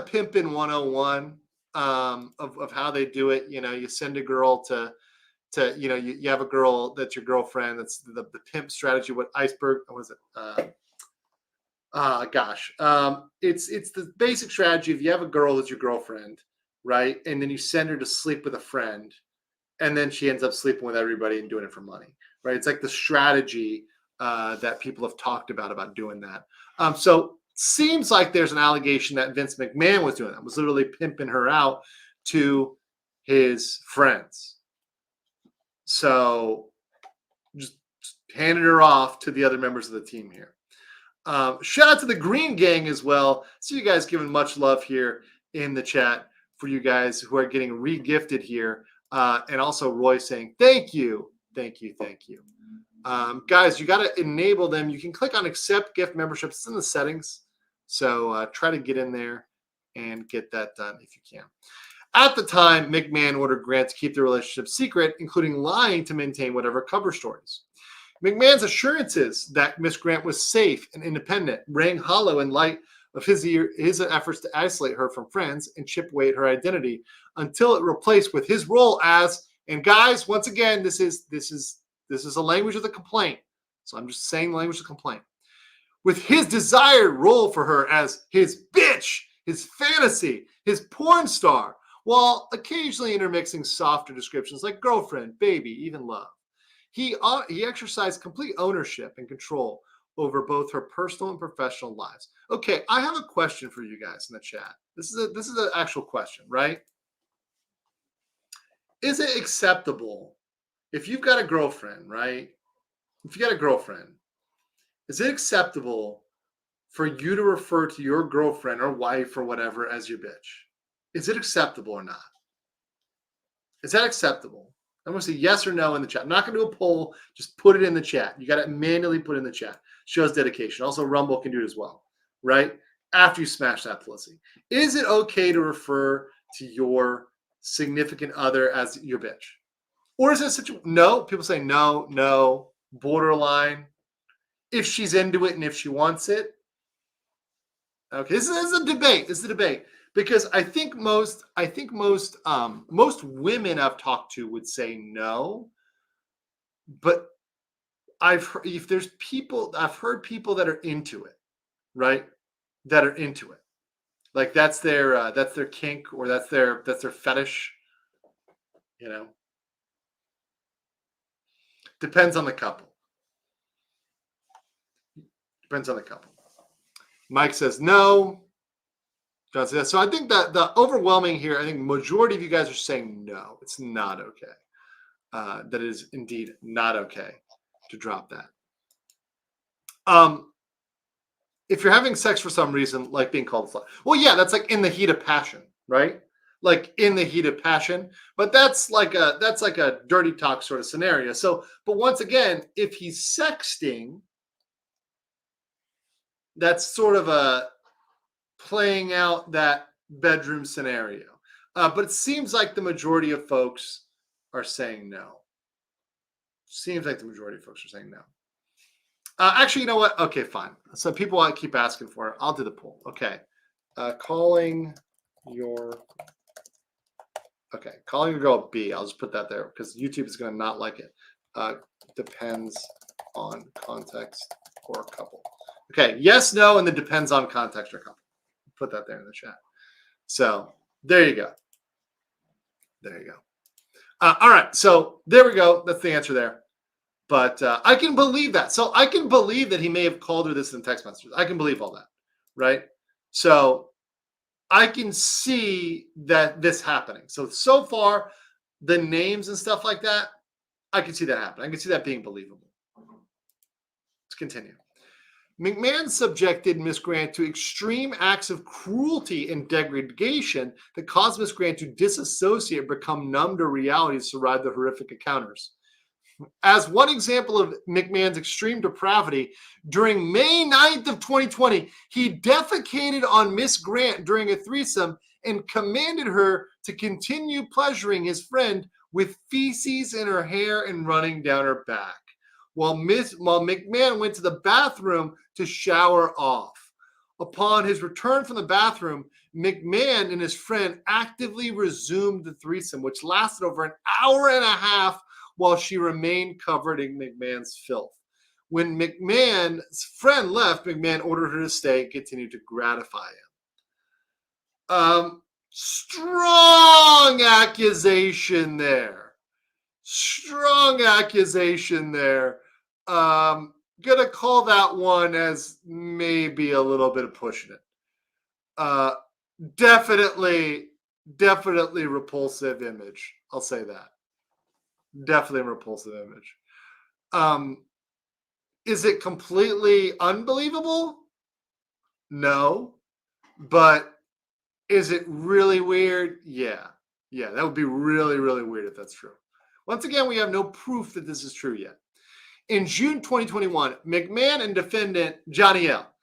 pimping 101 of how they do it. You know, you send a girl to you know, you have a girl that's your girlfriend. That's the pimp strategy. What iceberg was it? It's the basic strategy. If you have a girl that's your girlfriend, right, and then you send her to sleep with a friend, and then she ends up sleeping with everybody and doing it for money, right? It's like the strategy that people have talked about doing that. So seems like there's an allegation that Vince McMahon was doing that, was literally pimping her out to his friends. So just handed her off to the other members of the team here. Shout out to the Green Gang as well. See you guys giving much love here in the chat for you guys who are getting re-gifted here. And also Roy saying, thank you. Guys, you got to enable them. You can click on accept gift memberships. It's in the settings. So try to get in there and get that done if you can. At the time, McMahon ordered Grant to keep the relationship secret, including lying to maintain whatever cover stories. McMahon's assurances that Miss Grant was safe and independent rang hollow in light of his efforts to isolate her from friends and chip away at her identity until it replaced with his role as, and guys, once again, this is a language of the complaint. So I'm just saying the language of the complaint. With his desired role for her as his bitch, his fantasy, his porn star, while occasionally intermixing softer descriptions like girlfriend, baby, even love. He exercised complete ownership and control over both her personal and professional lives. Okay, I have a question for you guys in the chat. This is an actual question, right? Is it acceptable if you've got a girlfriend, right? If you got a girlfriend, is it acceptable for you to refer to your girlfriend or wife or whatever as your bitch? Is it acceptable or not? Is that acceptable? I'm going to say yes or no in the chat. I'm not going to do a poll. Just put it in the chat. You got to manually put it in the chat. Shows dedication. Also, Rumble can do it as well, right? After you smash that pussy. Is it okay to refer to your significant other as your bitch? Or is it such a no? People say no, borderline. If she's into it and if she wants it. Okay, this is a debate. This is a debate. Because I think most women I've talked to would say no, but I've heard people that are into it, right? That are into it, like that's their kink or that's their fetish, you know. Depends on the couple. Depends on the couple. Mike says no. John says, so I think that the overwhelming here, I think majority of you guys are saying no, it's not okay. That is indeed not okay to drop that. If you're having sex for some reason, like being called a slut, well, yeah, that's like in the heat of passion, right? Like in the heat of passion, but that's like a dirty talk sort of scenario. So, but once again, if he's sexting, that's sort of a playing out that bedroom scenario. But it seems like the majority of folks are saying no. Seems like the majority of folks are saying no. Actually, you know what? Okay, fine. So people I keep asking for it. I'll do the poll. Okay. Calling your girl B. I'll just put that there because YouTube is going to not like it. Depends on context or couple. Okay. Yes, no, and then depends on context or couple. Put that there in the chat. So there you go. There you go. All right. So there we go. That's the answer there. But I can believe that. So I can believe that he may have called her this in text messages. I can believe all that. Right. So I can see that this happening. So far, the names and stuff like that, I can see that happening. I can see that being believable. Let's continue. McMahon subjected Miss Grant to extreme acts of cruelty and degradation that caused Miss Grant to disassociate and become numb to reality to survive the horrific encounters. As one example of McMahon's extreme depravity, during May 9th of 2020, he defecated on Miss Grant during a threesome and commanded her to continue pleasuring his friend with feces in her hair and running down her back. While McMahon went to the bathroom to shower off. Upon his return from the bathroom, McMahon and his friend actively resumed the threesome, which lasted over an hour and a half while she remained covered in McMahon's filth. When McMahon's friend left, McMahon ordered her to stay and continue to gratify him. Strong accusation there. Strong accusation there. Gonna call that one as maybe a little bit of pushing it. Definitely repulsive image. I'll say that. Definitely a repulsive image. Is it completely unbelievable? No. But is it really weird? Yeah. Yeah, that would be really, really weird if that's true. Once again, we have no proof that this is true yet. In June 2021, McMahon and defendant Johnny L.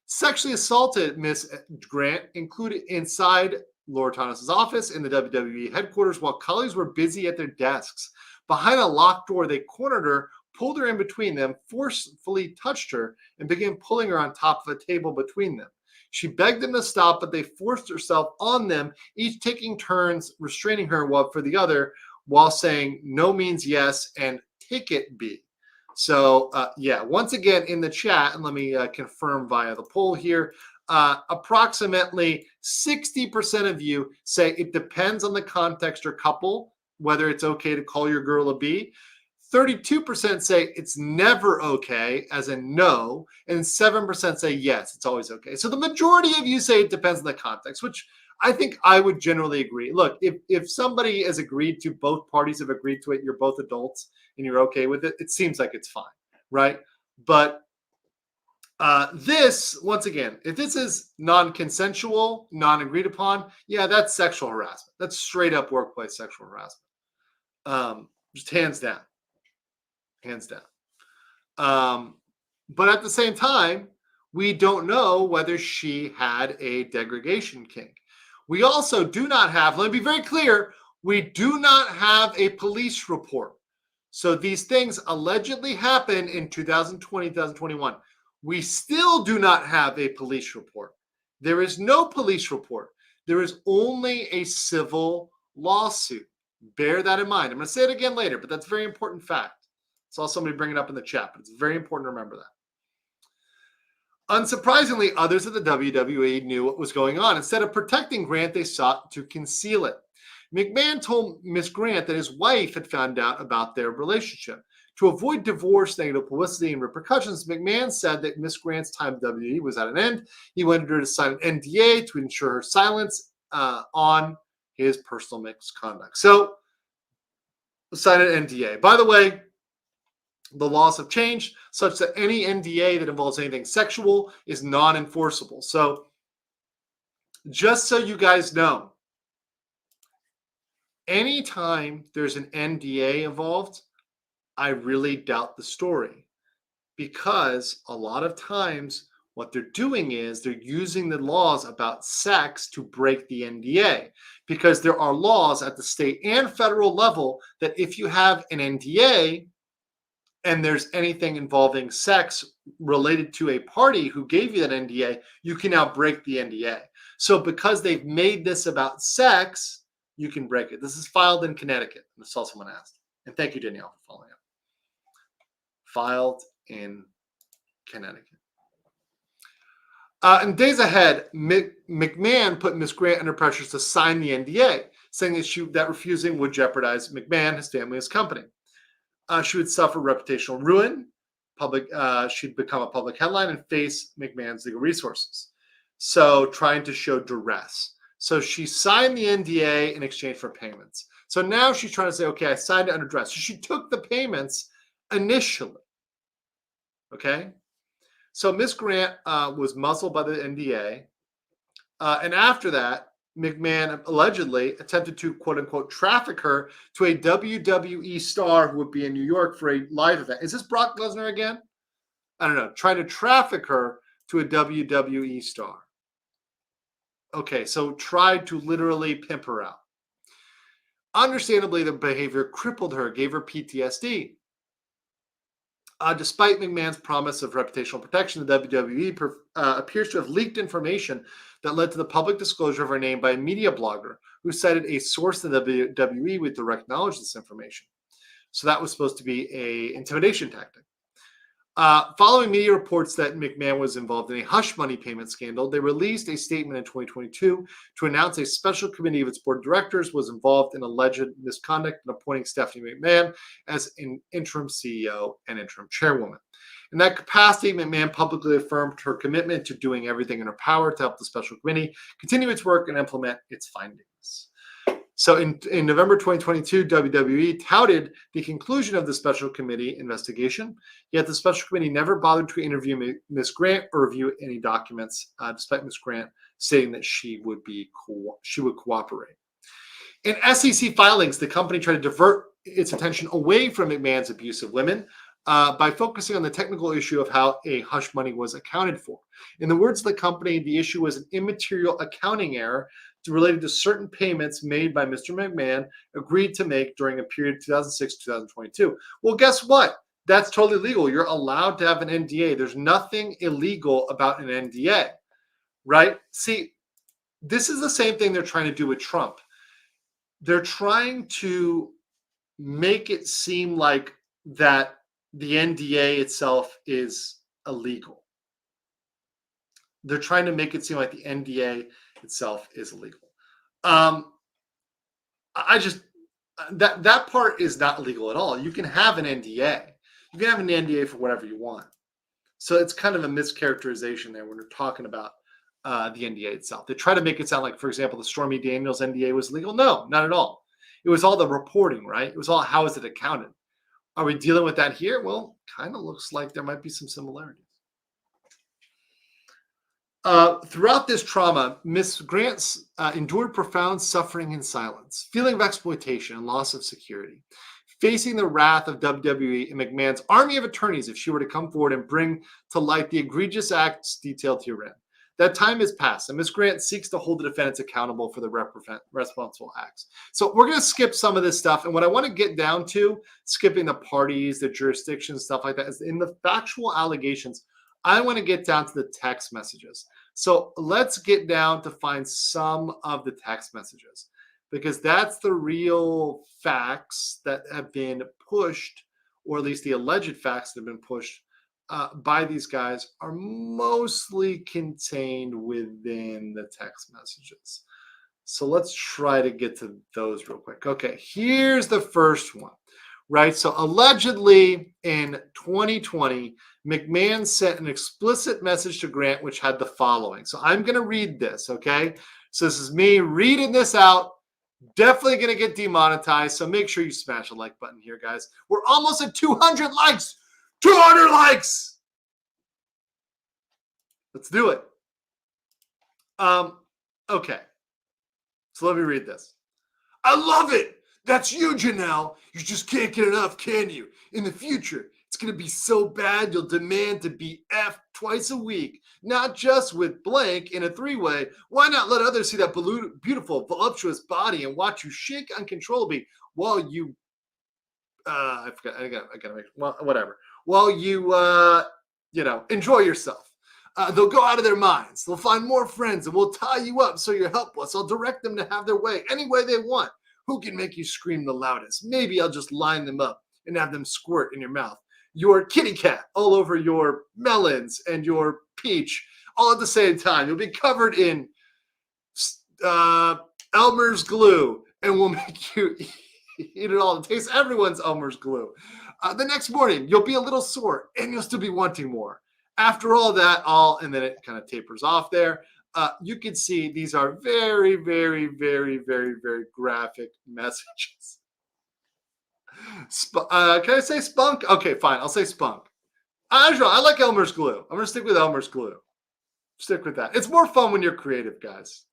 sexually assaulted Miss Grant, included inside Laura Thomas's office in the WWE headquarters while colleagues were busy at their desks. Behind a locked door, they cornered her, pulled her in between them, forcefully touched her, and began pulling her on top of a table between them. She begged them to stop, but they forced herself on them, each taking turns restraining her for the other, while saying no means yes and take it B. So, yeah, once again in the chat, and let me confirm via the poll here, approximately 60% of you say it depends on the context or couple, whether it's okay to call your girl a B. 32% say it's never okay, as in no, and 7% say yes, it's always okay. So the majority of you say it depends on the context, which I think I would generally agree. Look, if somebody has agreed to, both parties have agreed to it, you're both adults and you're okay with it, it seems like it's fine, right? But this, once again, if this is non-consensual, non-agreed upon, yeah, that's sexual harassment. That's straight up workplace sexual harassment. Just hands down. Hands down. But at the same time, we don't know whether she had a degradation kink. We also do not have, let me be very clear, we do not have a police report. So these things allegedly happened in 2020, 2021. We still do not have a police report. There is no police report. There is only a civil lawsuit. Bear that in mind. I'm going to say it again later, but that's a very important fact. Saw somebody bring it up in the chat, but it's very important to remember that. Unsurprisingly, others at the WWE knew what was going on. Instead of protecting Grant, they sought to conceal it. McMahon told Miss Grant that his wife had found out about their relationship. To avoid divorce, negative publicity, and repercussions, McMahon said that Miss Grant's time at WWE was at an end. He wanted her to sign an NDA to ensure her silence on his personal misconduct. So, sign an NDA. By the way, the laws have changed such that any NDA that involves anything sexual is non-enforceable. So, just so you guys know, anytime there's an NDA involved, I really doubt the story, because a lot of times what they're doing is they're using the laws about sex to break the NDA, because there are laws at the state and federal level that if you have an NDA and there's anything involving sex related to a party who gave you that NDA, you can now break the NDA. So because they've made this about sex, you can break it. This is filed in Connecticut. I saw someone asked. And thank you, Danielle, for following up. Filed in Connecticut. In days ahead, McMahon put Ms. Grant under pressure to sign the NDA, saying that refusing would jeopardize McMahon, his family, his company. She would suffer reputational ruin. She'd become a public headline and face McMahon's legal resources. So trying to show duress. So she signed the NDA in exchange for payments. So now she's trying to say, okay, I signed it under duress. So she took the payments initially. Okay? So Ms. Grant was muzzled by the NDA. And after that, McMahon allegedly attempted to, quote unquote, traffic her to a WWE star who would be in New York for a live event. Is this Brock Lesnar again? I don't know. Trying to traffic her to a WWE star. Okay, so tried to literally pimp her out. Understandably, the behavior crippled her, gave her PTSD. Despite McMahon's promise of reputational protection, the WWE appears to have leaked information that led to the public disclosure of her name by a media blogger who cited a source in the WWE with direct knowledge of this information. So that was supposed to be an intimidation tactic. Following media reports that McMahon was involved in a hush money payment scandal, they released a statement in 2022 to announce a special committee of its board of directors was involved in alleged misconduct in appointing Stephanie McMahon as an interim CEO and interim chairwoman. In that capacity, McMahon publicly affirmed her commitment to doing everything in her power to help the special committee continue its work and implement its findings. So in November 2022, WWE touted the conclusion of the special committee investigation, yet the special committee never bothered to interview Ms. Grant or review any documents, despite Ms. Grant stating that she would cooperate. In SEC filings, the company tried to divert its attention away from McMahon's abuse of women by focusing on the technical issue of how a hush money was accounted for. In the words of the company, the issue was an immaterial accounting error related to certain payments made by Mr. McMahon agreed to make during a period 2006-2022. Well, guess what? That's totally legal. You're allowed to have an NDA. There's nothing illegal about an NDA, right? See, this is the same thing they're trying to do with Trump. They're trying to make it seem like that the NDA itself is illegal. they're trying to make it seem like the NDA itself is illegal. That part is not illegal at all. You can have an NDA. You can have an NDA for whatever you want. So it's kind of a mischaracterization there when we're talking about the NDA itself. They try to make it sound like, for example, the Stormy Daniels NDA was legal. No, not at all. It was all the reporting, right? It was all how is it accounted. Are we dealing with that here? Well, kind of looks like there might be some similarities. Throughout this trauma, Miss Grant endured profound suffering in silence, feeling of exploitation and loss of security, facing the wrath of WWE and McMahon's army of attorneys if she were to come forward and bring to light the egregious acts detailed herein. That time has passed, and Ms. Grant seeks to hold the defendants accountable for the responsible acts. So we're going to skip some of this stuff, and what I want to get down to, skipping the parties, the jurisdictions, stuff like that, is in the factual allegations, I want to get down to the text messages. So let's get down to find some of the text messages, because that's the real facts that have been pushed, or at least the alleged facts that have been pushed by these guys are mostly contained within the text messages. So let's try to get to those real quick. Okay, here's the first one, right? So allegedly in 2020, McMahon sent an explicit message to Grant, which had the following. So I'm going to read this, okay? So this is me reading this out. Definitely going to get demonetized, so make sure you smash the like button here, guys. We're almost at 200 likes. 200 likes. Let's do it. Okay. So let me read this. I love it. That's you, Janelle. You just can't get enough, can you? In the future, it's going to be so bad you'll demand to be effed twice a week, not just with blank in a three-way. Why not let others see that beautiful, voluptuous body and watch you shake uncontrollably while you, I forgot, I gotta make, well, whatever. While you, enjoy yourself. They'll go out of their minds. They'll find more friends and we'll tie you up so you're helpless. I'll direct them to have their way any way they want. Who can make you scream the loudest? Maybe I'll just line them up and have them squirt in your mouth. Your kitty cat all over your melons and your peach all at the same time. You'll be covered in Elmer's glue and we'll make you eat it all. It tastes everyone's Elmer's glue. The next morning, you'll be a little sore and you'll still be wanting more. After all that, and then it kind of tapers off there. You can see these are very, very, very, very, very graphic messages. Can I say spunk? Okay, fine. I'll say spunk. I like Elmer's glue. I'm going to stick with Elmer's glue. Stick with that. It's more fun when you're creative, guys.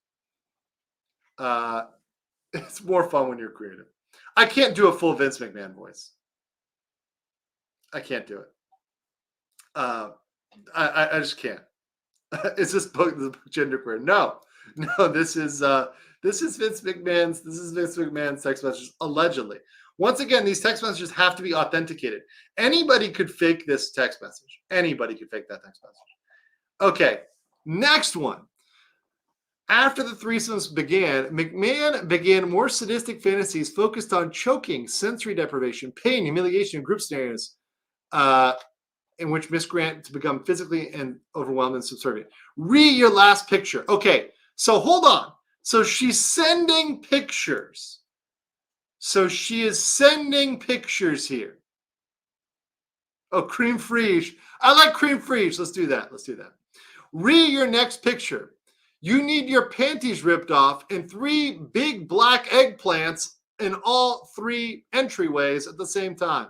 It's more fun when you're creative. I can't do a full Vince McMahon voice. I can't do it. I just can't. Is this book genderqueer? No. This is Vince McMahon's. This is Vince McMahon's text messages allegedly. Once again, these text messages have to be authenticated. Anybody could fake this text message. Anybody could fake that text message. Okay, next one. After the threesomes began, McMahon began more sadistic fantasies focused on choking, sensory deprivation, pain, humiliation, and group scenarios in which Miss Grant to become physically and overwhelmed and subservient. Read your last picture. Okay, so hold on. So she's sending pictures. So she is sending pictures here. Oh, cream fraiche. I like cream fraiche. Let's do that. Read your next picture. You need your panties ripped off and 3 big black eggplants in all 3 entryways at the same time.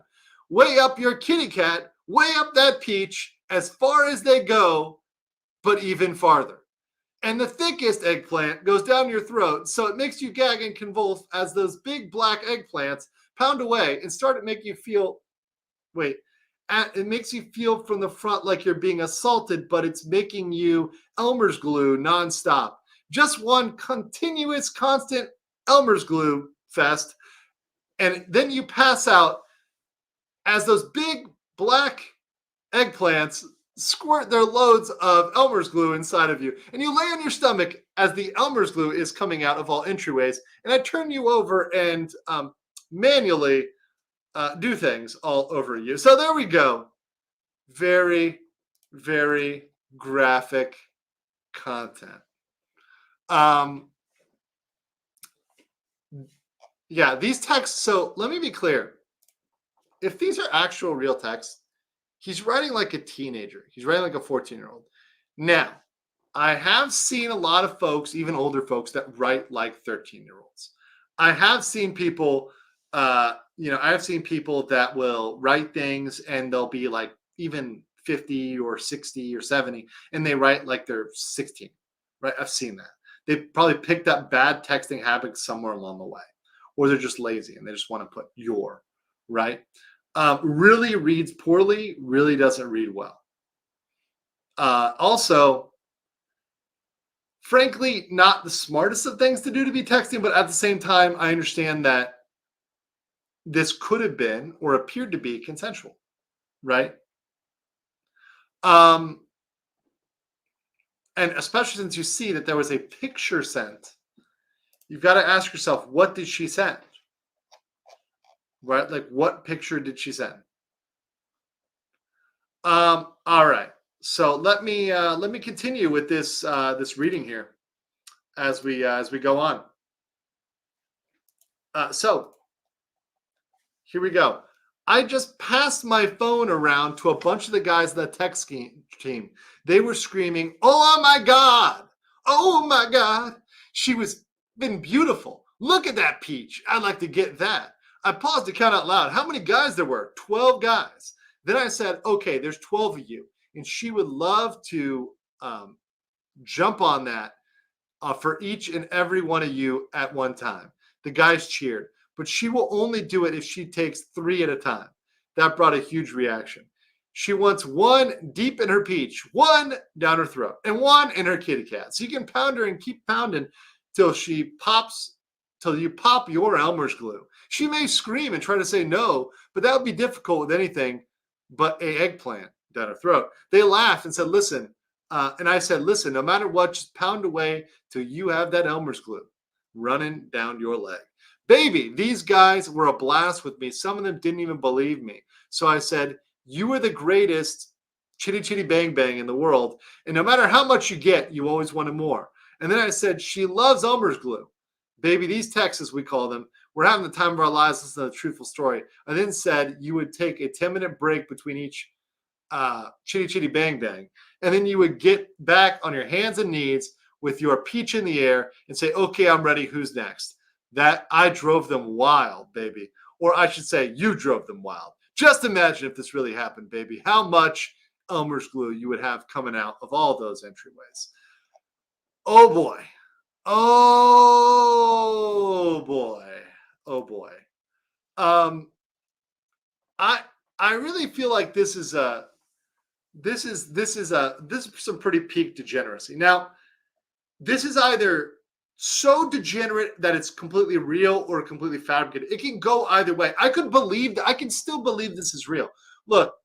Way up your kitty cat, way up that peach, as far as they go, but even farther. And the thickest eggplant goes down your throat, so it makes you gag and convulse as those big black eggplants pound away and start to make you feel, it makes you feel from the front like you're being assaulted, but it's making you Elmer's glue nonstop. Just one continuous, constant Elmer's glue fest. And then you pass out as those big black eggplants squirt their loads of Elmer's glue inside of you. And you lay on your stomach as the Elmer's glue is coming out of all entryways. And I turn you over and manually do things all over you. So there we go. Very, very graphic content. Yeah, these texts. So let me be clear. If these are actual real texts, he's writing like a teenager. He's writing like a 14-year-old. Now, I have seen a lot of folks, even older folks, that write like 13-year-olds. I have seen people, I have seen people that will write things and they'll be like even 50 or 60 or 70, and they write like they're 16, right? I've seen that. They probably picked up bad texting habits somewhere along the way, or they're just lazy and they just want to put your, right? Really reads poorly, really doesn't read well. Also, frankly, not the smartest of things to do to be texting, but at the same time, I understand that this could have been or appeared to be consensual, right? And especially since you see that there was a picture sent, you've got to ask yourself, what did she send? Right? Like, what picture did she send? All right. So let me continue with this this reading here as we go on. So here we go. I just passed my phone around to a bunch of the guys in the tech team. They were screaming, "Oh my God! Oh my God! She was been beautiful. Look at that peach. I'd like to get that." I paused to count out loud how many guys there were. 12 guys. Then I said, "Okay, there's 12 of you, and she would love to jump on that for each and every one of you at one time." The guys cheered, but she will only do it if she takes 3 at a time. That brought a huge reaction. She wants 1 deep in her peach, 1 down her throat, and 1 in her kitty cat. So you can pound her and keep pounding till she pops, till you pop your Elmer's glue. She may scream and try to say no, but that would be difficult with anything but an eggplant down her throat. They laughed and said, "Listen," and I said, "Listen, no matter what, just pound away till you have that Elmer's glue running down your leg." Baby, these guys were a blast with me. Some of them didn't even believe me. So I said, "You are the greatest chitty chitty bang bang in the world. And no matter how much you get, you always wanted more." And then I said, "She loves Elmer's glue." Baby, these texts, we call them, we're having the time of our lives. This is a truthful story. I then said you would take a 10-minute break between each chitty chitty bang bang. And then you would get back on your hands and knees with your peach in the air and say, "Okay, I'm ready. Who's next?" That I drove them wild, baby. Or I should say, you drove them wild. Just imagine if this really happened, baby, how much Elmer's glue you would have coming out of all those entryways. Oh boy. Oh boy. Oh boy. I really feel like this is some pretty peak degeneracy. Now, this is either so degenerate that it's completely real or completely fabricated. It can go either way. I can still believe this is real. Look,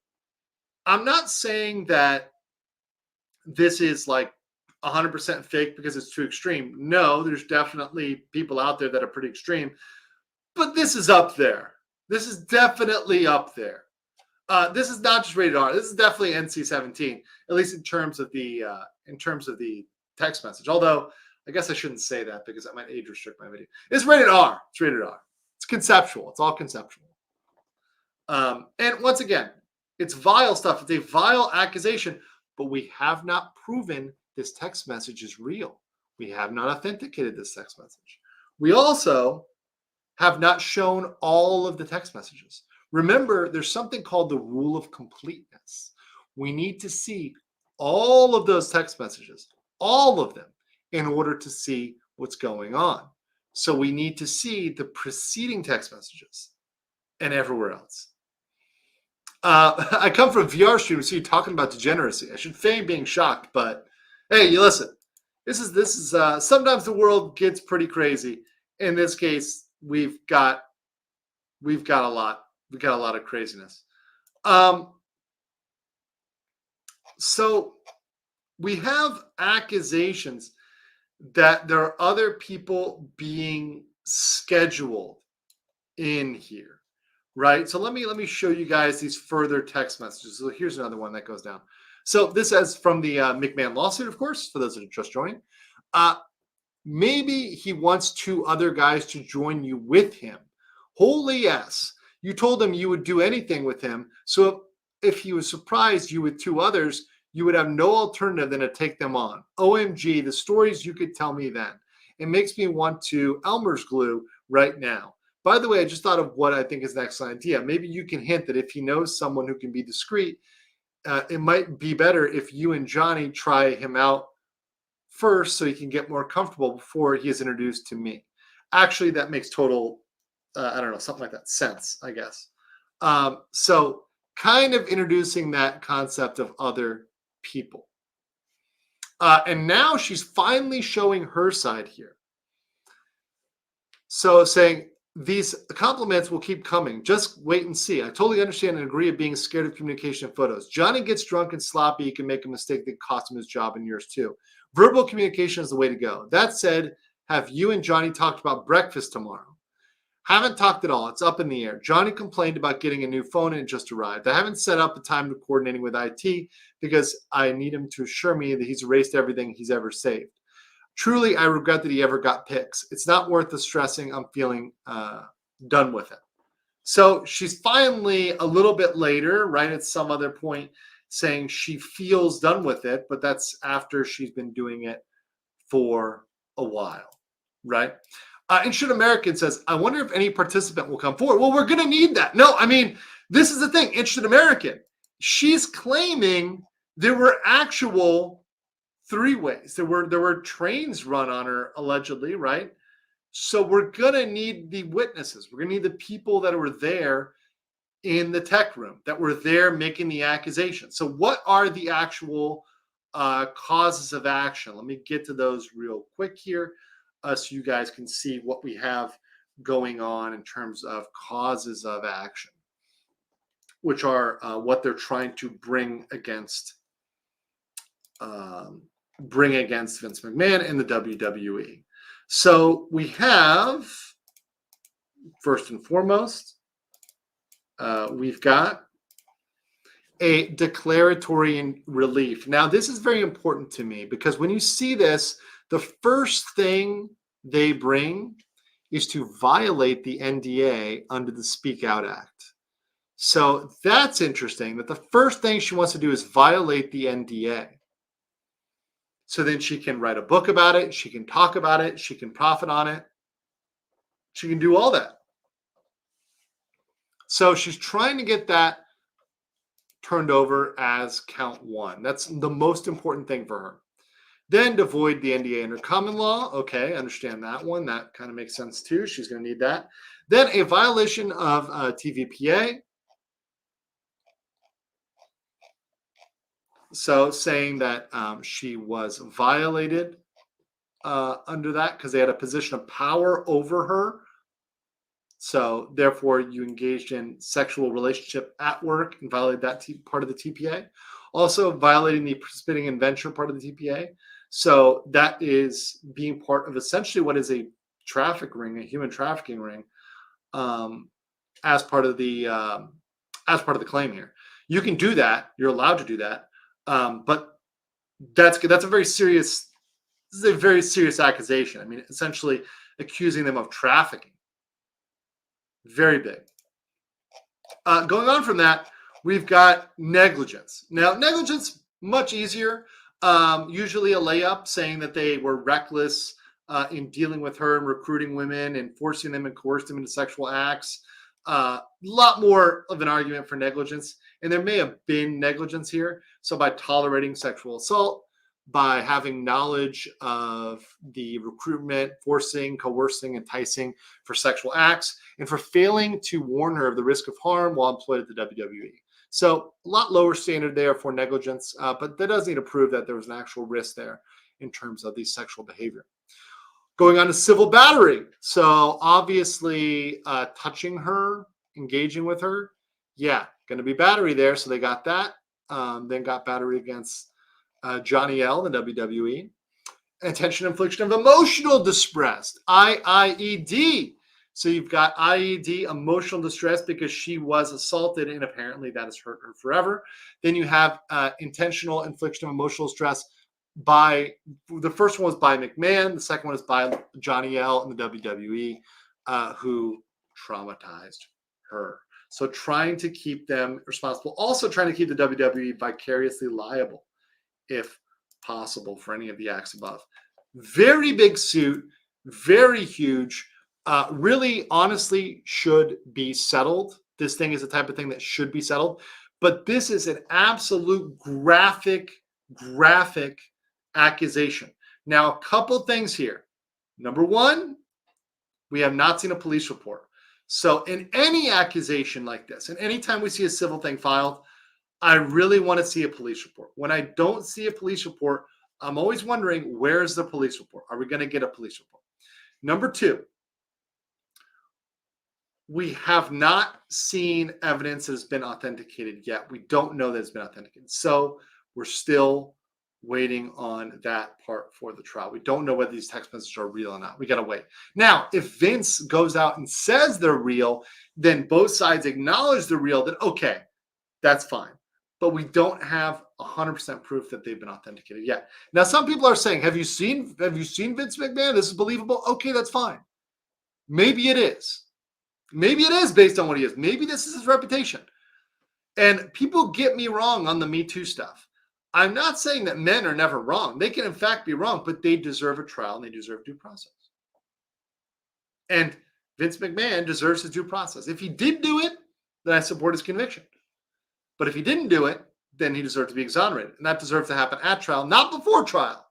I'm not saying that this is like 100% fake because it's too extreme. No, there's definitely people out there that are pretty extreme, but this is up there. This is definitely up there. This is not just rated R. This is definitely NC-17, at least in terms of the text message. Although I guess I shouldn't say that because that might age restrict my video. It's rated R. It's rated R. It's conceptual. It's all conceptual. And once again, it's vile stuff. It's a vile accusation, but we have not proven this text message is real. We have not authenticated this text message. We also have not shown all of the text messages. Remember, there's something called the rule of completeness. We need to see all of those text messages, all of them, in order to see what's going on. So we need to see the preceding text messages and everywhere else. I come from VR stream to see you talking about degeneracy. I should feign being shocked, but hey, you listen. This is sometimes the world gets pretty crazy. In this case, we've got a lot of craziness. So we have accusations that there are other people being scheduled in here, right? So let me show you guys these further text messages. So here's another one that goes down. So this is from the McMahon lawsuit, of course, for those that are just joining. Maybe he wants 2 other guys to join you with him. Holy yes. You told him you would do anything with him. So if he was surprised you with 2 others, you would have no alternative than to take them on. OMG, the stories you could tell me then. It makes me want to Elmer's glue right now. By the way, I just thought of what I think is an excellent idea. Maybe you can hint that if he knows someone who can be discreet, it might be better if you and Johnny try him out first so he can get more comfortable before he is introduced to me. Actually, that makes total, I don't know, something like that sense, I guess. So kind of introducing that concept of other people. And now she's finally showing her side here. So saying, these compliments will keep coming. Just wait and see. I totally understand and agree of being scared of communication in photos. Johnny gets drunk and sloppy. He can make a mistake that cost him his job and yours too. Verbal communication is the way to go. That said, have you and Johnny talked about breakfast tomorrow? Haven't talked at all. It's up in the air. Johnny complained about getting a new phone and it just arrived. I haven't set up a time to coordinating with IT because I need him to assure me that he's erased everything he's ever saved. Truly, I regret that he ever got pics. It's not worth the stressing. I'm feeling done with it. So she's finally a little bit later, right at some other point, saying she feels done with it, but that's after she's been doing it for a while, right? Insured American says, I wonder if any participant will come forward. Well, we're going to need that. No, I mean, this is the thing. Insured American. She's claiming there were actual 3-ways. There were trains run on her, allegedly, right? So we're going to need the witnesses. We're going to need the people that were there in the tech room, that were there making the accusation. So what are the actual causes of action? Let me get to those real quick here so you guys can see what we have going on in terms of causes of action, which are what they're trying to bring against Vince McMahon and the WWE. So we have, first and foremost, we've got a declaratory relief. Now, this is very important to me because when you see this, the first thing they bring is to violate the NDA under the Speak Out Act. So that's interesting that the first thing she wants to do is violate the NDA. So then she can write a book about it. She can talk about it. She can profit on it. She can do all that. So she's trying to get that turned over as count 1. That's the most important thing for her. Then to void the NDA under common law. Okay, understand that one. That kind of makes sense too. She's going to need that. Then a violation of TVPA. So saying that she was violated under that because they had a position of power over her. So therefore, you engaged in sexual relationship at work and violated that part of the TPA. Also violating the participating in venture part of the TPA. So that is being part of essentially what is a traffic ring, a human trafficking ring, as part of the claim here. You can do that. You're allowed to do that. But that's a very serious. This is a very serious accusation. I mean, essentially accusing them of trafficking. Very big. Going on from that, we've got negligence. Now, negligence, much easier. Usually a layup saying that they were reckless in dealing with her and recruiting women and forcing them and coercing them into sexual acts. A lot more of an argument for negligence. And there may have been negligence here. So by tolerating sexual assault, by having knowledge of the recruitment, forcing, coercing, enticing for sexual acts, and for failing to warn her of the risk of harm while employed at the WWE. So a lot lower standard there for negligence, but that does need to prove that there was an actual risk there in terms of the sexual behavior. Going on to civil battery. So obviously touching her, engaging with her. Yeah, going to be battery there. So they got that. Then got battery against Johnny L, the WWE. Intention infliction of emotional distress, IIED. So you've got IED, emotional distress, because she was assaulted and apparently that has hurt her forever. Then you have intentional infliction of emotional stress by, the first one was by McMahon. The second one is by Johnny L in the WWE, who traumatized her. So trying to keep them responsible, also trying to keep the WWE vicariously liable, if possible, for any of the acts above. Very big suit, very huge. Really, honestly, should be settled. This thing is the type of thing that should be settled. But this is an absolute graphic accusation. Now, a couple things here. Number one, we have not seen a police report. So in any accusation like this, and anytime we see a civil thing filed, I really want to see a police report. When I don't see a police report, I'm always wondering, where's the police report? Are we going to get a police report? Number two, we have not seen evidence that has been authenticated yet. We don't know that it's been authenticated. So we're still waiting on that part for the trial. We don't know whether these text messages are real or not. We got to wait. Now, if Vince goes out and says they're real, then both sides acknowledge they're real, then okay, that's fine. But we don't have 100% proof that they've been authenticated yet. Now, some people are saying, have you seen Vince McMahon? This is believable. Okay, that's fine. Maybe it is. Maybe it is based on what he is. Maybe this is his reputation. And people get me wrong on the Me Too stuff. I'm not saying that men are never wrong. They can, in fact, be wrong, but they deserve a trial and they deserve due process. And Vince McMahon deserves his due process. If he did do it, then I support his conviction. But if he didn't do it, then he deserves to be exonerated. And that deserves to happen at trial, not before trial.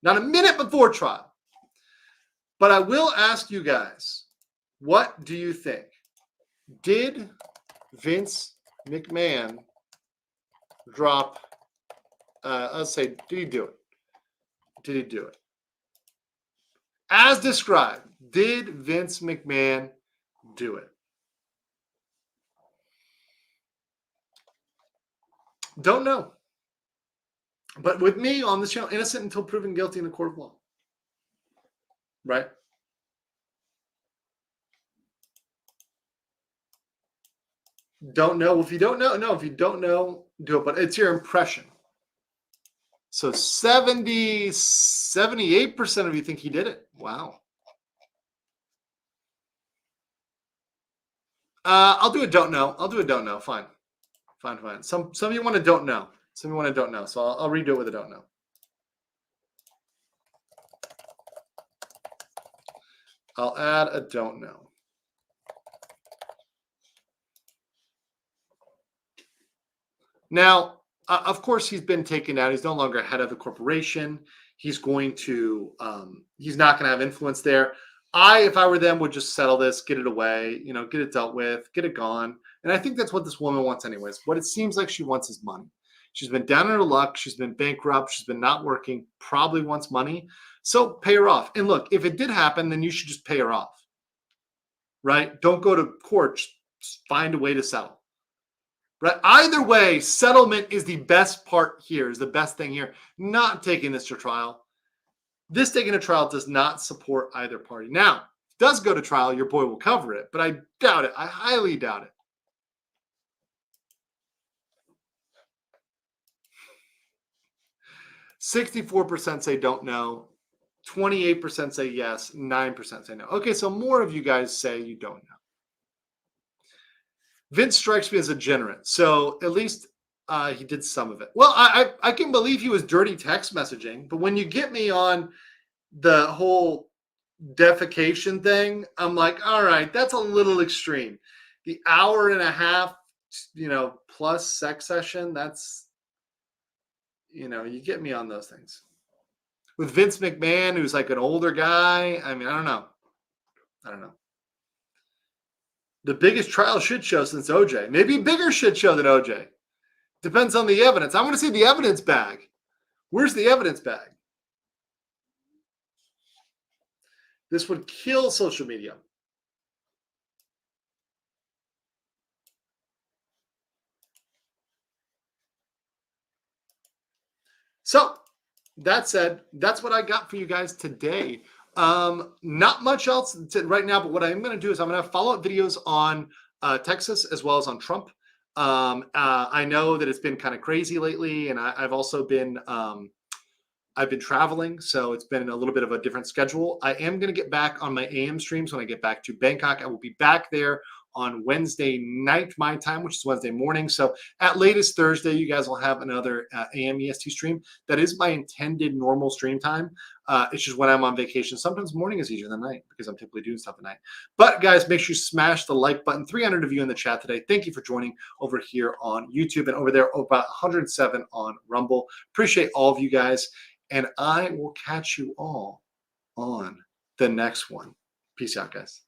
Not a minute before trial. But I will ask you guys, what do you think? Did Vince McMahon drop, let's say, did he do it? Did he do it? As described, did Vince McMahon do it? Don't know. But with me on this channel, innocent until proven guilty in a court of law. Right? Don't know. If you don't know, no. If you don't know, do it. But it's your impression. So 78% of you think he did it. Wow. I'll do a don't know. I'll do a don't know. Fine. Fine. Some of you want to don't know. Some of you want to don't know. So I'll redo it with a don't know. I'll add a don't know. Now, of course, he's been taken out. He's no longer head of the corporation. He's going to, he's not going to have influence there. If I were them, would just settle this, get it away, get it dealt with, get it gone. And I think that's what this woman wants anyways. What it seems like she wants is money. She's been down on her luck. She's been bankrupt. She's been not working, probably wants money. So pay her off. And look, if it did happen, then you should just pay her off. Right? Don't go to court. Just find a way to settle. Right? Either way, settlement is the best part here, is the best thing here. Not taking this to trial. This taking to trial does not support either party. Now, if it does go to trial, your boy will cover it, but I doubt it. I highly doubt it. "64% say don't know, 28% say yes, 9% say no." Okay, so more of you guys say you don't know. Vince strikes me as a degenerate, so at least he did some of it. Well, I can believe he was dirty text messaging, but when you get me on the whole defecation thing, I'm like, all right, that's a little extreme. The hour and a half, plus sex session, that's, you get me on those things. With Vince McMahon, who's like an older guy, I mean, I don't know. The biggest trial shit show since OJ. Maybe a bigger shit show than OJ. Depends on the evidence. I want to see the evidence bag. Where's the evidence bag? This would kill social media. So, that said, that's what I got for you guys today Not much else right now, but what I'm going to do is I'm going to have follow-up videos on Texas as well as on Trump. I know that it's been kind of crazy lately, and I've also been I've been traveling, so it's been a little bit of a different schedule. I am going to get back on my AM streams when I get back to Bangkok. I will be back there on Wednesday night, my time, which is Wednesday morning. So at latest Thursday, you guys will have another AM EST stream. That is my intended normal stream time. It's just when I'm on vacation. Sometimes morning is easier than night because I'm typically doing stuff at night. But guys, make sure you smash the like button. 300 of you in the chat today. Thank you for joining over here on YouTube and over there about 107 on Rumble. Appreciate all of you guys. And I will catch you all on the next one. Peace out, guys.